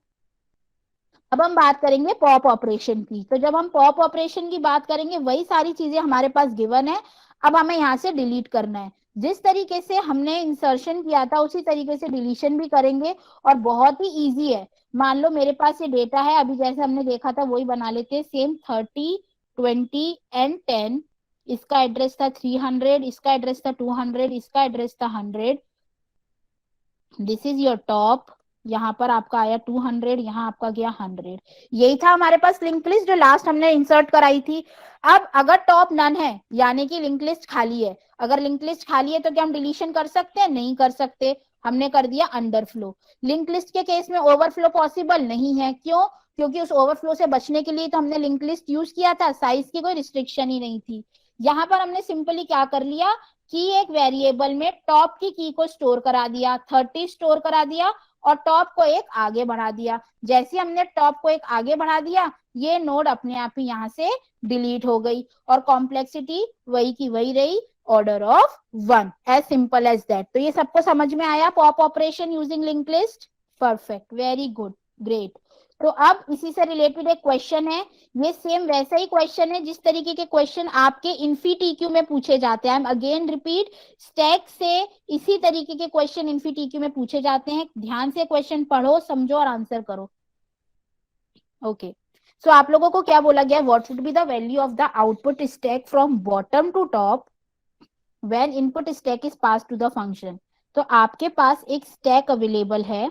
अब हम बात करेंगे पॉप ऑपरेशन की। तो जब हम पॉप ऑपरेशन की बात करेंगे, वही सारी चीजें हमारे पास गिवन है, अब हमें यहाँ से डिलीट करना है। जिस तरीके से हमने इंसर्शन किया था उसी तरीके से डिलीशन भी करेंगे और बहुत ही इजी है। मान लो मेरे पास ये डेटा है, अभी जैसे हमने देखा था वही बना लेते हैं, सेम 30 20 एंड 10। इसका एड्रेस था 300, इसका एड्रेस था 200, इसका एड्रेस था 100। दिस इज योर टॉप, यहाँ पर आपका आया 200, यहाँ आपका गया 100। यही था हमारे पास लिंक लिस्ट जो लास्ट हमने इंसर्ट कराई थी। अब अगर टॉप नन है यानी कि लिंक लिस्ट खाली है, अगर लिंक लिस्ट खाली है तो क्या हम डिलीशन कर सकते हैं? नहीं कर सकते, हमने कर दिया अंडरफ्लो। लिंक लिस्ट के केस में ओवरफ्लो पॉसिबल नहीं है, क्यों? क्योंकि उस ओवरफ्लो से बचने के लिए तो हमने लिंक लिस्ट यूज किया था, साइज की कोई रिस्ट्रिक्शन ही नहीं थी। यहाँ पर हमने सिंपली क्या कर लिया कि एक वेरिएबल में टॉप की की को स्टोर करा दिया, 30 स्टोर करा दिया और टॉप को एक आगे बढ़ा दिया। जैसे हमने टॉप को एक आगे बढ़ा दिया, ये नोड अपने आप ही यहाँ से डिलीट हो गई और कॉम्प्लेक्सिटी वही की वही रही, order of 1, as simple as that. तो ये सबको समझ में आया pop operation using link list? Perfect, very good, great. तो अब इसी से रिलेटेड एक क्वेश्चन है, ये सेम वैसा ही क्वेश्चन है जिस तरीके के क्वेश्चन आपके इन्फी में पूछे जाते हैं। अगेन रिपीट, स्टैक से इसी तरीके के क्वेश्चन इन्फी में पूछे जाते हैं। ध्यान से क्वेश्चन पढ़ो, समझो और आंसर करो। ओके, सो आप लोगों को क्या बोला गया, what would be the value of the output stack from bottom to top when input stack is pass to the function. तो आपके पास एक स्टैक अवेलेबल है,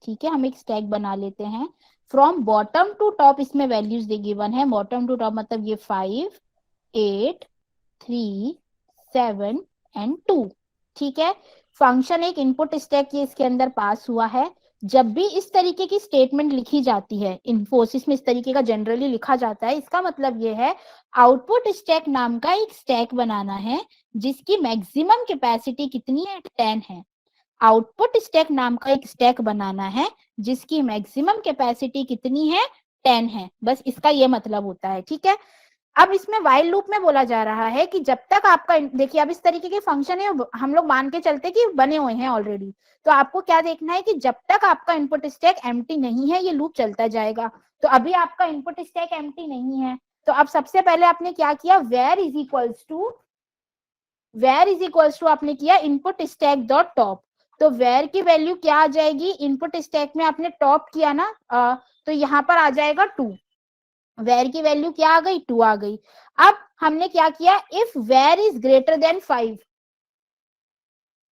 ठीक है, हम एक स्टैक बना लेते हैं। फ्रॉम बॉटम टू टॉप इसमें वैल्यूज गिवन है, बॉटम टू टॉप मतलब ये 5, 8, 3, 7 एंड 2, ठीक है। फंक्शन एक इनपुट स्टैक ये इसके अंदर पास हुआ है। जब भी इस तरीके की स्टेटमेंट लिखी जाती है, इन्फोसिस में इस तरीके का जनरली लिखा जाता है, इसका मतलब ये है आउटपुट स्टैक नाम का एक स्टैक बनाना है जिसकी मैक्सिमम कैपेसिटी कितनी है, 10 है। आउटपुट स्टैक नाम का एक स्टैक बनाना है जिसकी मैक्सिमम कैपेसिटी कितनी है, 10 है। बस इसका ये मतलब होता है, ठीक है। अब इसमें व्हाइल लूप में बोला जा रहा है कि जब तक आपका, देखिए अब इस तरीके के फंक्शन है, हम लोग मान के चलते कि बने हुए हैं ऑलरेडी, तो आपको क्या देखना है कि जब तक आपका इनपुट स्टैक एम्प्टी नहीं है ये लूप चलता जाएगा। तो अभी आपका इनपुट स्टैक एम्प्टी नहीं है, तो अब सबसे पहले आपने क्या किया, वेयर इज इक्वल्स टू आपने किया इनपुट स्टैक डॉट टॉप। तो वेयर की वैल्यू क्या आ जाएगी, इनपुट स्टैक में आपने टॉप किया ना, तो यहाँ पर आ जाएगा 2। वेयर की वैल्यू क्या आ गई, 2 आ गई। अब हमने क्या किया, if where is greater than 5,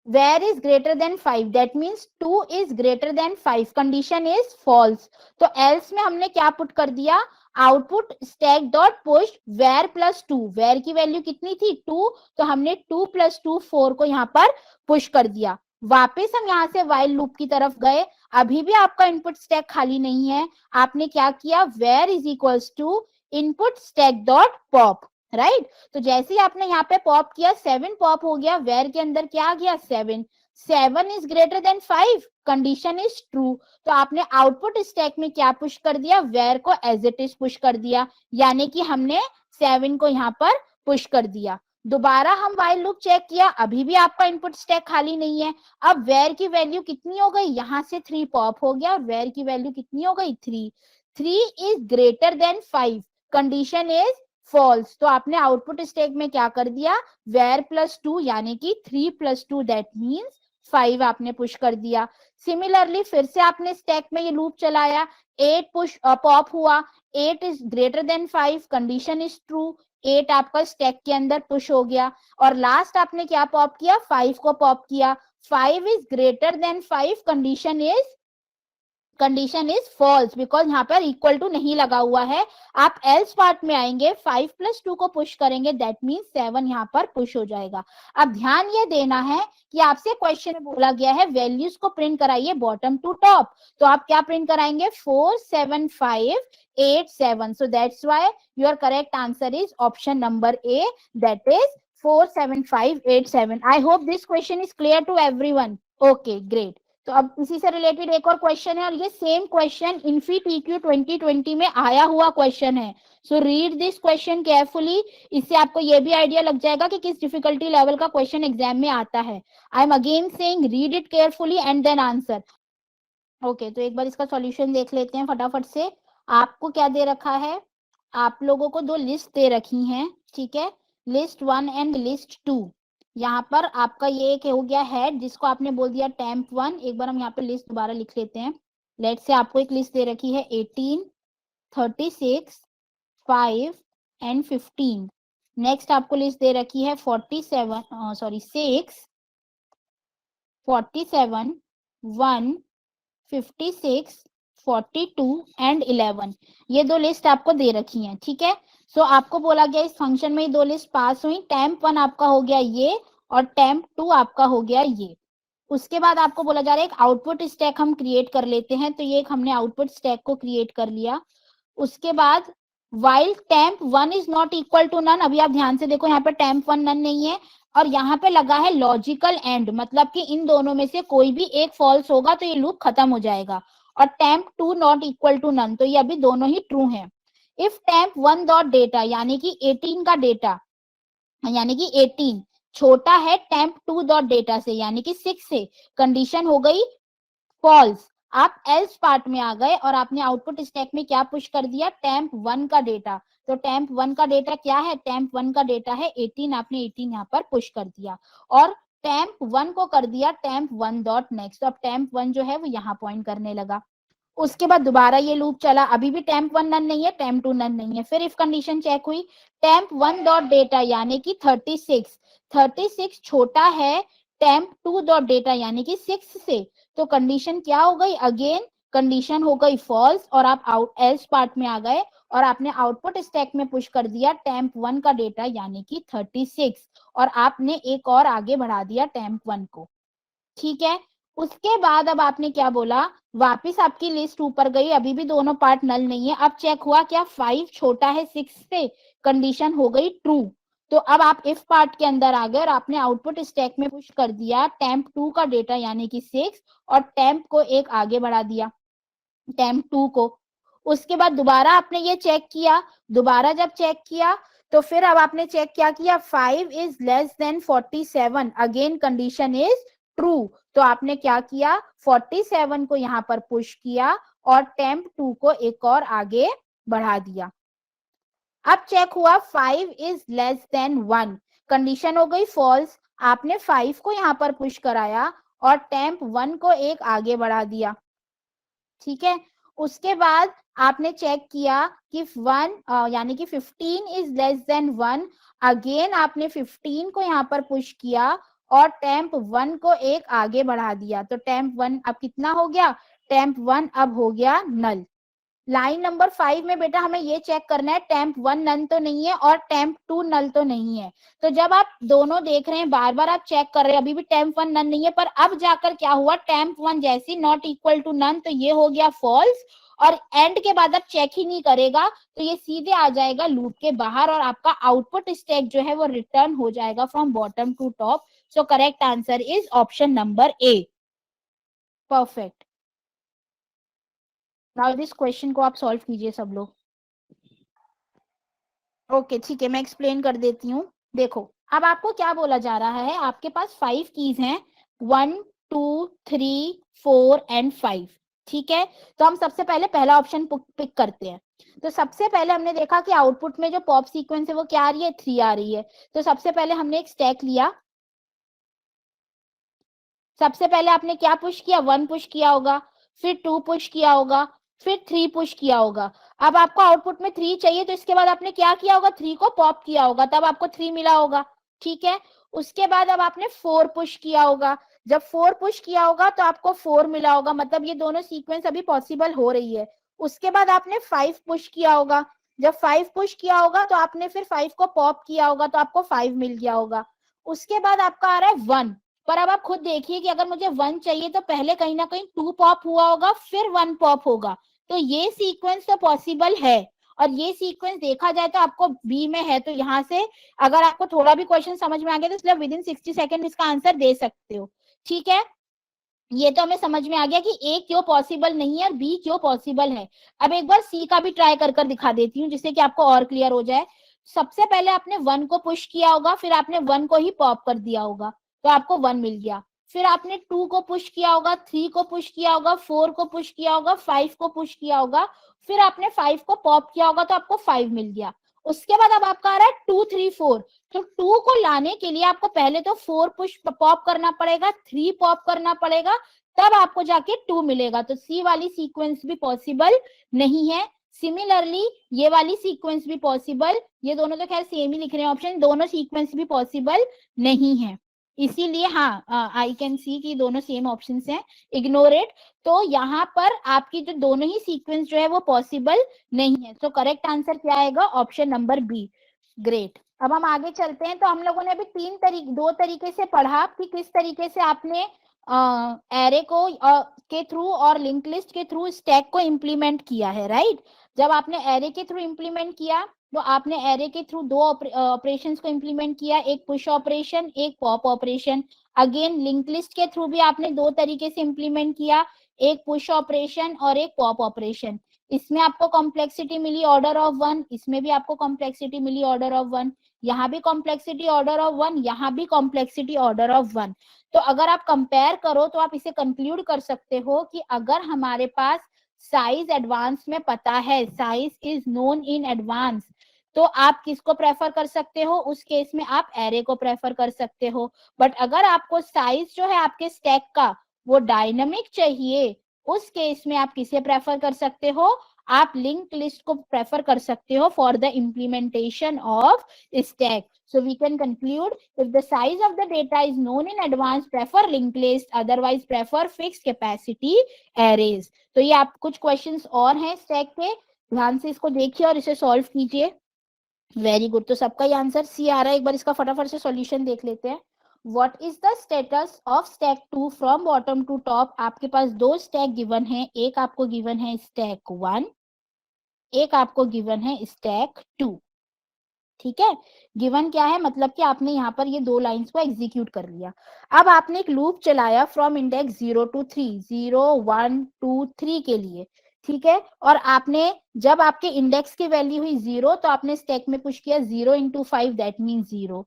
where is greater than 5 that means 2 is greater than 5, condition is false। तो else में हमने क्या पुट कर दिया, output stack dot push where plus 2, where की वैल्यू कितनी थी, 2, तो हमने 2 + 2 4 को यहाँ पर पुश कर दिया। वापस हम यहाँ से while लूप की तरफ गए, अभी भी आपका इनपुट स्टैक खाली नहीं है, आपने क्या किया, where is equals to input stack dot pop, right. तो जैसे ही आपने यहाँ पे पॉप किया, 7 पॉप हो गया, वेयर के अंदर क्या आ गया, 7, 7 is greater than 5, condition is true. तो आपने आउटपुट स्टैक में क्या पुश कर दिया, वेयर को एज इट इज पुश कर दिया, यानी कि हमने 7 को यहाँ पर पुश कर दिया। दोबारा हम व्हाइल लूप चेक किया, अभी भी आपका इनपुट स्टैक खाली नहीं है। अब वेयर की वैल्यू कितनी हो गई, यहाँ से 3 पॉप हो गया और वेयर की वैल्यू कितनी हो गई, 3, 3 is greater than 5, condition is false. तो आपने आउटपुट स्टैक में क्या कर दिया, वेयर प्लस 2 यानी कि 3 + 2 दैट मींस 5 आपने पुश कर दिया। सिमिलरली फिर से आपने स्टैक में ये लूप चलाया, 8 पुश पॉप हुआ, 8 is greater than 5, condition is true, 8 आपका स्टैक के अंदर पुश हो गया। और लास्ट आपने क्या पॉप किया, 5 को पॉप किया, 5 is greater than 5, condition is false because यहाँ पर इक्वल टू नहीं लगा हुआ है। आप एल्स पार्ट में आएंगे, 5 + 2 को पुश करेंगे, दैट मींस 7 यहाँ पर पुश हो जाएगा। अब ध्यान ये देना है कि आपसे क्वेश्चन में बोला गया है वैल्यूज को प्रिंट कराइए बॉटम टू टॉप, तो आप क्या प्रिंट कराएंगे, 4 7 5 8 7। So that's why your correct answer is option number A, that is 4 7 5 8 7। I hope this question is clear to everyone. Okay, great. तो अब इसी से रिलेटेड एक और क्वेश्चन है और ये सेम क्वेश्चन इन्फी TQ 2020 में आया हुआ क्वेश्चन है। So read this question carefully, इससे आपको ये भी आइडिया लग जाएगा कि किस डिफिकल्टी लेवल का क्वेश्चन एग्जाम में आता है। I am again saying read it carefully and then answer. Okay, तो एक बार इसका सॉल्यूशन देख लेते हैं फटाफट से। आपको क्या दे रखा है, आप लोगों को 2 लिस्ट दे रखी हैं, ठीक है, लिस्ट 1 एंड लिस्ट 2। यहाँ पर आपका ये एक हो गया हेड जिसको आपने बोल दिया टेम्प 1। एक बार हम यहाँ पे लिस्ट दोबारा लिख लेते हैं। लेट से आपको एक लिस्ट दे रखी है 18, 36, 5 एंड 15। नेक्स्ट आपको लिस्ट दे रखी है 47 6, 47, 1, 56, 42 एंड 11। ये 2 लिस्ट आपको दे रखी हैं, ठीक है। सो आपको बोला गया इस फंक्शन में ये 2 लिस्ट पास हुई, टेम्प 1 आपका हो गया ये और टेम्प 2 आपका हो गया ये। उसके बाद आपको बोला जा रहा है एक आउटपुट स्टैक हम क्रिएट कर लेते हैं, तो ये एक हमने आउटपुट स्टैक को क्रिएट कर लिया। उसके बाद while temp 1 is not equal to none, अभी आप ध्यान से देखो यहाँ पे temp 1 नन नहीं है और यहाँ पे लगा है लॉजिकल एंड, मतलब कि इन दोनों में से कोई भी एक फॉल्स होगा तो ये लूप खत्म हो जाएगा। और temp 2 not equal to none, तो ये अभी दोनों ही ट्रू हैं। इफ temp 1 डॉट डेटा यानी कि 18 का डेटा यानी कि 18 छोटा है temp 2 डॉट डेटा से यानी कि 6 से, कंडीशन हो गई फॉल्स। आप एल्स पार्ट में आ गए और आपने आउटपुट स्टैक में क्या पुश कर दिया, temp 1 का डेटा। तो temp 1 का डेटा क्या है, temp 1 का डेटा है 18, आपने 18 यहाँ पर पुश कर दिया और temp 1 को कर दिया temp 1 डॉट नेक्स्ट। तो अब temp 1 जो है वो यहाँ पॉइंट करने लगा। उसके बाद दोबारा ये लूप चला, अभी भी temp 1 नन नहीं है, temp 2 नन नहीं है। फिर इफ कंडीशन चेक हुई, temp 1 डॉट डेटा यानी कि 36 छोटा है temp 2 डॉट डेटा यानी कि 6 से, तो कंडीशन क्या हो गई, अगेन कंडीशन हो गई फॉल्स और आप आउट एल्स पार्ट में आ गए और आपने आउटपुट स्टैक में पुश कर दिया temp 1 का डेटा यानी कि 36 और आपने एक और आगे बढ़ा दिया temp 1 को। ठीक है, उसके बाद अब आपने क्या बोला, वापस आपकी लिस्ट ऊपर गई, अभी भी दोनों पार्ट नल नहीं है। अब चेक हुआ क्या 5 छोटा है 6 से, कंडीशन हो गई ट्रू। तो अब आप इफ पार्ट के अंदर आ गए और आपने आउटपुट स्टैक में पुश कर दिया temp 2 का डेटा यानी कि 6 और temp को एक आगे बढ़ा दिया, temp 2 को। उसके बाद दोबारा आपने ये चेक किया, दोबारा जब चेक किया तो फिर अब आपने चेक क्या किया, 5 is less than 47, again condition is true. तो आपने क्या किया, 47 को यहाँ पर पुश किया और temp 2 को एक और आगे बढ़ा दिया। अब चेक हुआ 5 इज लेस देन 1, कंडीशन हो गई फॉल्स, आपने 5 को यहाँ पर पुश कराया और temp 1 को एक आगे बढ़ा दिया। ठीक है, उसके बाद आपने चेक किया कि 1 यानी कि 15 इज लेस देन 1, अगेन आपने 15 को यहाँ पर पुश किया और temp 1 को एक आगे बढ़ा दिया। तो temp 1 अब कितना हो गया, temp 1 अब हो गया नल। लाइन नंबर 5 में बेटा हमें ये चेक करना है temp 1 नल तो नहीं है और temp 2 नल तो नहीं है। तो जब आप दोनों देख रहे हैं, बार बार आप चेक कर रहे हैं, अभी भी temp 1 नल नहीं है, पर अब जाकर क्या हुआ, temp 1 जैसी नॉट इक्वल टू नन, तो ये हो गया फॉल्स और एंड के बाद अब चेक ही नहीं करेगा तो ये सीधे आ जाएगा लूप के बाहर और आपका आउटपुट स्टैक जो है वो रिटर्न हो जाएगा from bottom to top. So correct answer is option number A. Perfect. Now this question को आप सॉल्व कीजिए सब लोग। ओके ठीक है, मैं एक्सप्लेन कर देती हूँ। देखो अब आपको क्या बोला जा रहा है, आपके पास 5 कीज हैं, 1 2 3 4 एंड 5। ठीक है, तो हम सबसे पहले पहला ऑप्शन पिक करते हैं। तो सबसे पहले हमने देखा कि आउटपुट में जो पॉप सीक्वेंस है वो क्या आ रही है, 3 आ रही है। तो सबसे पहले हमने एक स्टैक लिया, सबसे पहले आपने क्या पुश किया, 1 पुश किया होगा, फिर 2 पुश किया होगा, फिर 3 पुश किया होगा। अब आपको आउटपुट में 3 चाहिए तो इसके बाद आपने क्या किया होगा, 3 को पॉप किया होगा, तब आपको 3 मिला होगा। ठीक है, उसके बाद अब आपने 4 पुश किया होगा, जब 4 पुश किया होगा तो आपको 4 मिला होगा, मतलब ये दोनों सीक्वेंस अभी पॉसिबल हो रही है। उसके बाद आपने 5 पुश किया होगा, जब 5 पुश किया होगा तो आपने फिर 5 को पॉप किया होगा तो आपको 5 मिल गया होगा। उसके बाद आपका आ रहा है 1, पर अब आप खुद देखिए कि अगर मुझे 1 चाहिए तो पहले कहीं ना कहीं 2 पॉप हुआ होगा फिर 1 पॉप होगा, तो ये सीक्वेंस तो पॉसिबल है। और ये सीक्वेंस देखा जाए तो आपको बी में है, तो यहाँ से अगर आपको थोड़ा भी क्वेश्चन समझ में आ गया तो इसलिए विद इन 60 सेकेंड इसका आंसर दे सकते हो। ठीक है, ये तो हमें समझ में आ गया कि ए क्यों पॉसिबल नहीं है और बी क्यों पॉसिबल है। अब एक बार सी का भी ट्राई कर दिखा देती हूँ जिससे कि आपको और क्लियर हो जाए। सबसे पहले आपने 1 को पुश किया होगा, फिर आपने 1 को ही पॉप कर दिया होगा तो आपको 1 मिल गया। फिर आपने 2 को पुश किया होगा, 3 को पुश किया होगा, 4 को पुश किया होगा, 5 को पुश किया होगा, फिर आपने 5 को पॉप किया होगा तो आपको 5 मिल गया। उसके बाद अब आपका आ रहा है 2 3 4, तो 2 को लाने के लिए आपको पहले तो 4 पुश पॉप करना पड़ेगा, 3 पॉप करना पड़ेगा, तब आपको जाके 2 मिलेगा। तो सी वाली सीक्वेंस भी पॉसिबल नहीं है। सिमिलरली ये वाली सीक्वेंस भी पॉसिबल, ये दोनों तो खैर सेम ही लिख रहे हैं ऑप्शन, दोनों सीक्वेंस भी पॉसिबल नहीं है। इसीलिए हाँ, आई कैन सी कि दोनों सेम ऑप्शंस हैं, इग्नोर इट। तो यहाँ पर आपकी जो दोनों ही सीक्वेंस जो है वो पॉसिबल नहीं है। तो करेक्ट आंसर क्या आएगा, ऑप्शन नंबर बी। ग्रेट, अब हम आगे चलते हैं। तो हम लोगों ने अभी दो तरीके से पढ़ा कि किस तरीके से आपने एरे को के थ्रू और लिंक लिस्ट के थ्रू स्टैक को इम्प्लीमेंट किया है, राइट। जब आपने एरे के थ्रू इम्प्लीमेंट किया तो आपने एरे के थ्रू दो ऑपरेशंस को इम्प्लीमेंट किया, एक पुश ऑपरेशन, एक pop operation. Again link list के थ्रू भी आपने दो तरीके से इम्प्लीमेंट किया, एक पुश ऑपरेशन और एक पॉप ऑपरेशन। इसमें आपको कॉम्प्लेक्सिटी मिली ऑर्डर ऑफ 1, इसमें भी आपको कॉम्प्लेक्सिटी मिली ऑर्डर ऑफ 1, यहाँ भी कॉम्प्लेक्सिटी ऑर्डर ऑफ 1, यहाँ भी कॉम्प्लेक्सिटी ऑर्डर ऑफ 1। तो अगर आप कंपेयर करो तो आप इसे कंक्लूड कर सकते हो कि अगर हमारे पास साइज एडवांस में पता है, size is known in advance, तो आप किसको प्रेफर कर सकते हो, उस केस में आप एरे को प्रेफर कर सकते हो। बट अगर आपको साइज जो है आपके स्टैक का वो डायनामिक चाहिए, उस केस में आप किसे प्रेफर कर सकते हो, आप लिंक लिस्ट को प्रेफर कर सकते हो for the implementation of stack. So we can conclude if the size of the data is known in advance, prefer linked list, otherwise prefer fixed capacity arrays. तो ये आप कुछ क्वेश्चंस और हैं स्टैक के, ध्यान से इसको देखिए और इसे सॉल्व कीजिए। वेरी गुड, तो सबका ये आंसर सी आ रहा है। एक बार इसका फटाफट से सॉल्यूशन देख लेते हैं। What is the status of stack 2 from bottom to top? आपके पास दो स्टैक गिवन है, एक आपको गिवन है स्टैक 1, एक आपको गिवन है स्टैक 2। ठीक है, गिवन क्या है, मतलब कि आपने यहाँ पर ये दो लाइंस को एग्जीक्यूट कर लिया। अब आपने एक लूप चलाया फ्रॉम इंडेक्स 0 to 3, 0 1 2 3 के लिए, ठीक है। और आपने जब आपके इंडेक्स की वैल्यू हुई 0 तो आपने स्टैक में पुश किया 0 into 5, दैट मीन्स 0।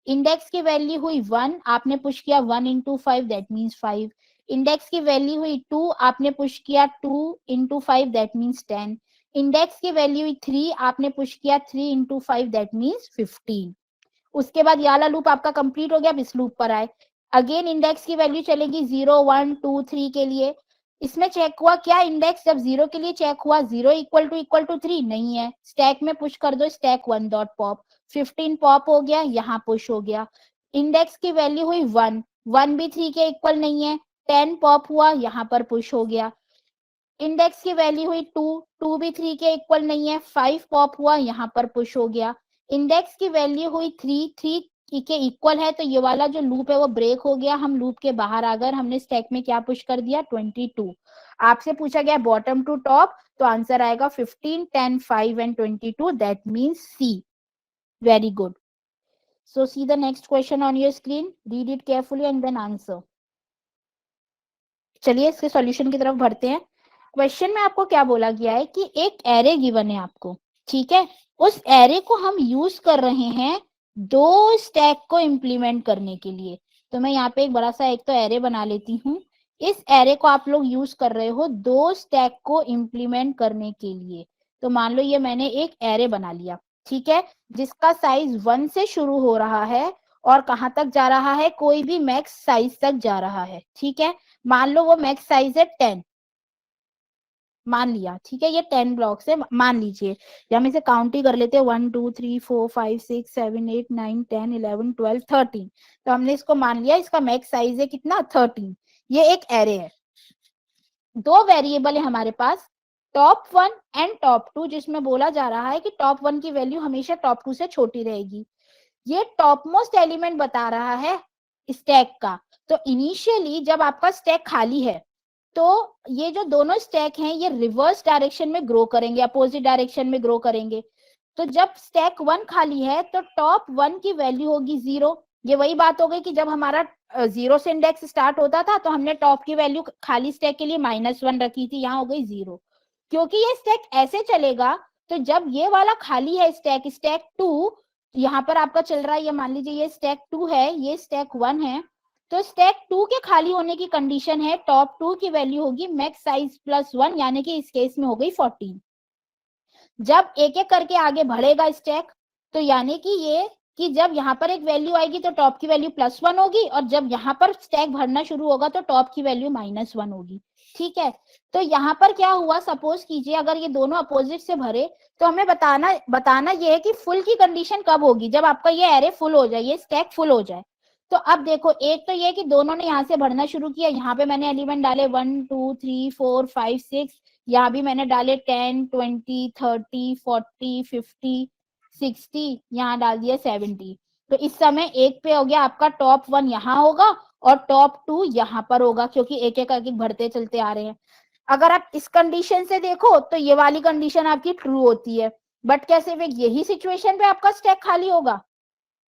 इंडेक्स की वैल्यू हुई 1, आपने पुश किया 1 into 5, दैट मीन्स 5। इंडेक्स की वैल्यू हुई 2, आपने पुश किया 2 into 5, दैट मीन्स 10। इंडेक्स की वैल्यू 3, आपने पुश किया 3 into 5, दैट मीन्स 15। उसके बाद ये वाला लूप आपका कंप्लीट हो गया। अब इस लूप पर आए, अगेन इंडेक्स की वैल्यू चलेगी 0 1 2 3 के लिए। इसमें चेक हुआ क्या, इंडेक्स जब 0 के लिए चेक हुआ 0 इक्वल टू 3 नहीं है, स्टैक में पुश कर दो स्टैक 1 डॉट पॉप, 15 पॉप हो गया, यहाँ पुश हो गया। इंडेक्स की वैल्यू हुई 1, 1 भी 3 के इक्वल नहीं है, 10 पॉप हुआ, यहाँ पर पुश हो गया। इंडेक्स की वैल्यू हुई 2, 2 भी 3 के इक्वल नहीं है, 5 पॉप हुआ, यहाँ पर पुश हो गया। इंडेक्स की वैल्यू हुई 3, 3 के इक्वल है, तो ये वाला जो लूप है वो ब्रेक हो गया, हम लूप के बाहर आ गए, हमने स्टैक में क्या पुश कर दिया 22। आपसे पूछा गया बॉटम टू टॉप, तो आंसर आएगा 15 10 5 and 22, that means C. Very good. So see the next question on your screen, read it carefully and then answer. चलिए इसके सॉल्यूशन की तरफ बढ़ते हैं। क्वेश्चन में आपको क्या बोला गया है कि एक एरे गिवन है आपको, ठीक है, उस एरे को हम यूज कर रहे हैं दो स्टैक को इंप्लीमेंट करने के लिए। तो मैं यहाँ पे एक बड़ा सा एक तो एरे बना लेती हूँ। इस एरे को आप लोग यूज कर रहे हो दो स्टैक को इंप्लीमेंट करने के लिए। तो मान लो ये मैंने एक एरे बना लिया, ठीक है, जिसका साइज 1 से शुरू हो रहा है और कहाँ तक जा रहा है, कोई भी मैक्स साइज तक जा रहा है, ठीक है। मान लो वो मैक्स साइज है 10, मान लिया, ठीक है, ये 10 ब्लॉक्स है, मान लीजिए। या हम इसे काउंट ही कर लेते हैं, 1 2 3 4 5 6 7 8 9 10 11 12 13। तो हमने इसको मान लिया, इसका मैक्स साइज है कितना 13। ये एक एरे है, दो वेरिएबल है हमारे पास, टॉप 1 एंड टॉप 2, जिसमें बोला जा रहा है कि टॉप 1 की वैल्यू हमेशा टॉप 2 से छोटी रहेगी। ये टॉप मोस्ट एलिमेंट बता रहा है स्टैक का। तो इनिशियली जब आपका स्टैक खाली है तो ये जो दोनों स्टैक हैं ये रिवर्स डायरेक्शन में ग्रो करेंगे, अपोजिट डायरेक्शन में ग्रो करेंगे। तो जब स्टैक 1 खाली है तो टॉप 1 की वैल्यू होगी 0। ये वही बात हो गई कि जब हमारा 0 से इंडेक्स स्टार्ट होता था तो हमने टॉप की वैल्यू खाली स्टैक के लिए -1 रखी थी, यहाँ हो गई 0। क्योंकि ये स्टैक ऐसे चलेगा तो जब ये वाला खाली है स्टैक, स्टैक 2 यहाँ पर आपका चल रहा है, ये मान लीजिए ये स्टैक 2 है, ये स्टैक 1 है, तो स्टैक 2 के खाली होने की कंडीशन है टॉप 2 की वैल्यू होगी मैक्स साइज +1, यानी कि इस केस में हो गई 14। जब एक एक करके आगे बढ़ेगा स्टैक, तो यानी कि ये कि जब यहाँ पर एक वैल्यू आएगी तो टॉप की वैल्यू +1 होगी, और जब यहाँ पर स्टैक भरना शुरू होगा तो टॉप की वैल्यू -1 होगी, ठीक है। तो यहाँ पर क्या हुआ, सपोज कीजिए अगर ये दोनों अपोजिट से भरे, तो हमें बताना ये है कि फुल की कंडीशन कब होगी, जब आपका ये एरे फुल हो जाए, ये स्टैक फुल हो जाए। तो अब देखो, एक तो ये कि दोनों ने यहाँ से भरना शुरू किया, यहाँ पे मैंने एलिमेंट डाले 1 2 3 4 5 6, यहाँ भी मैंने डाले 10 20 30 40 50 60, यहाँ डाल दिया 70। तो इस समय एक पे हो गया आपका टॉप 1 यहाँ होगा और टॉप 2 यहाँ पर होगा, क्योंकि एक एक एक भरते चलते आ रहे हैं। अगर आप इस कंडीशन से देखो तो ये वाली कंडीशन आपकी ट्रू होती है, बट क्या सिर्फ एक यही सिचुएशन पे आपका स्टैक खाली होगा?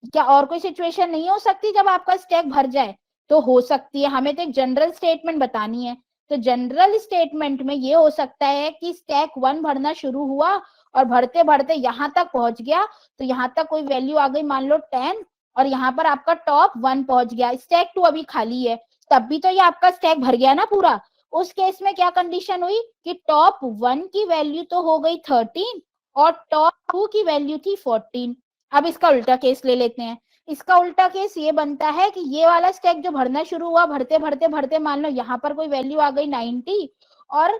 क्या और कोई सिचुएशन नहीं हो सकती जब आपका स्टैक भर जाए? तो हो सकती है, हमें तो एक जनरल स्टेटमेंट बतानी है। तो जनरल स्टेटमेंट में ये हो सकता है कि स्टैक 1 भरना शुरू हुआ और भरते भरते यहाँ तक पहुंच गया, तो यहाँ तक कोई वैल्यू आ गई मान लो 10, और यहाँ पर आपका टॉप 1 पहुंच गया, स्टैक 2 अभी खाली है, तब भी तो ये आपका स्टैक भर गया ना पूरा। उस केस में क्या कंडीशन हुई कि टॉप 1 की वैल्यू तो हो गई 13 और टॉप 2 की वैल्यू थी 14। अब इसका उल्टा केस ले लेते हैं। इसका उल्टा केस ये बनता है कि ये वाला स्टैक जो भरना शुरू हुआ, भरते भरते भरते मान लो यहाँ पर कोई वैल्यू आ गई 90, और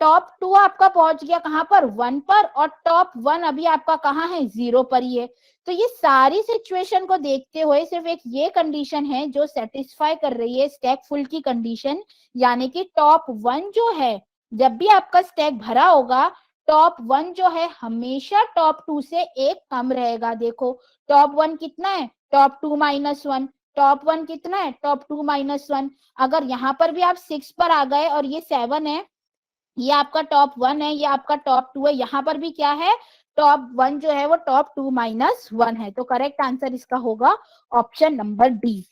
टॉप 2 आपका पहुंच गया कहां पर? 1 पर, और टॉप 1 अभी आपका कहाँ है? 0 पर ही है। तो ये सारी सिचुएशन को देखते हुए सिर्फ एक ये कंडीशन है जो सेटिस्फाई कर रही है स्टैक फुल की कंडीशन, यानी कि टॉप 1 जो है, जब भी आपका स्टैक भरा होगा, टॉप 1 जो है हमेशा टॉप 2 से एक कम रहेगा। देखो टॉप 1 कितना है? टॉप 2 -1। टॉप 1 कितना है? टॉप 2 -1। अगर यहाँ पर भी आप 6 पर आ गए और ये 7 है, ये आपका टॉप 1 है, ये आपका टॉप 2 है, यहाँ पर भी क्या है? टॉप 1 जो है वो टॉप 2 -1 है। तो करेक्ट आंसर इसका होगा ऑप्शन नंबर डी।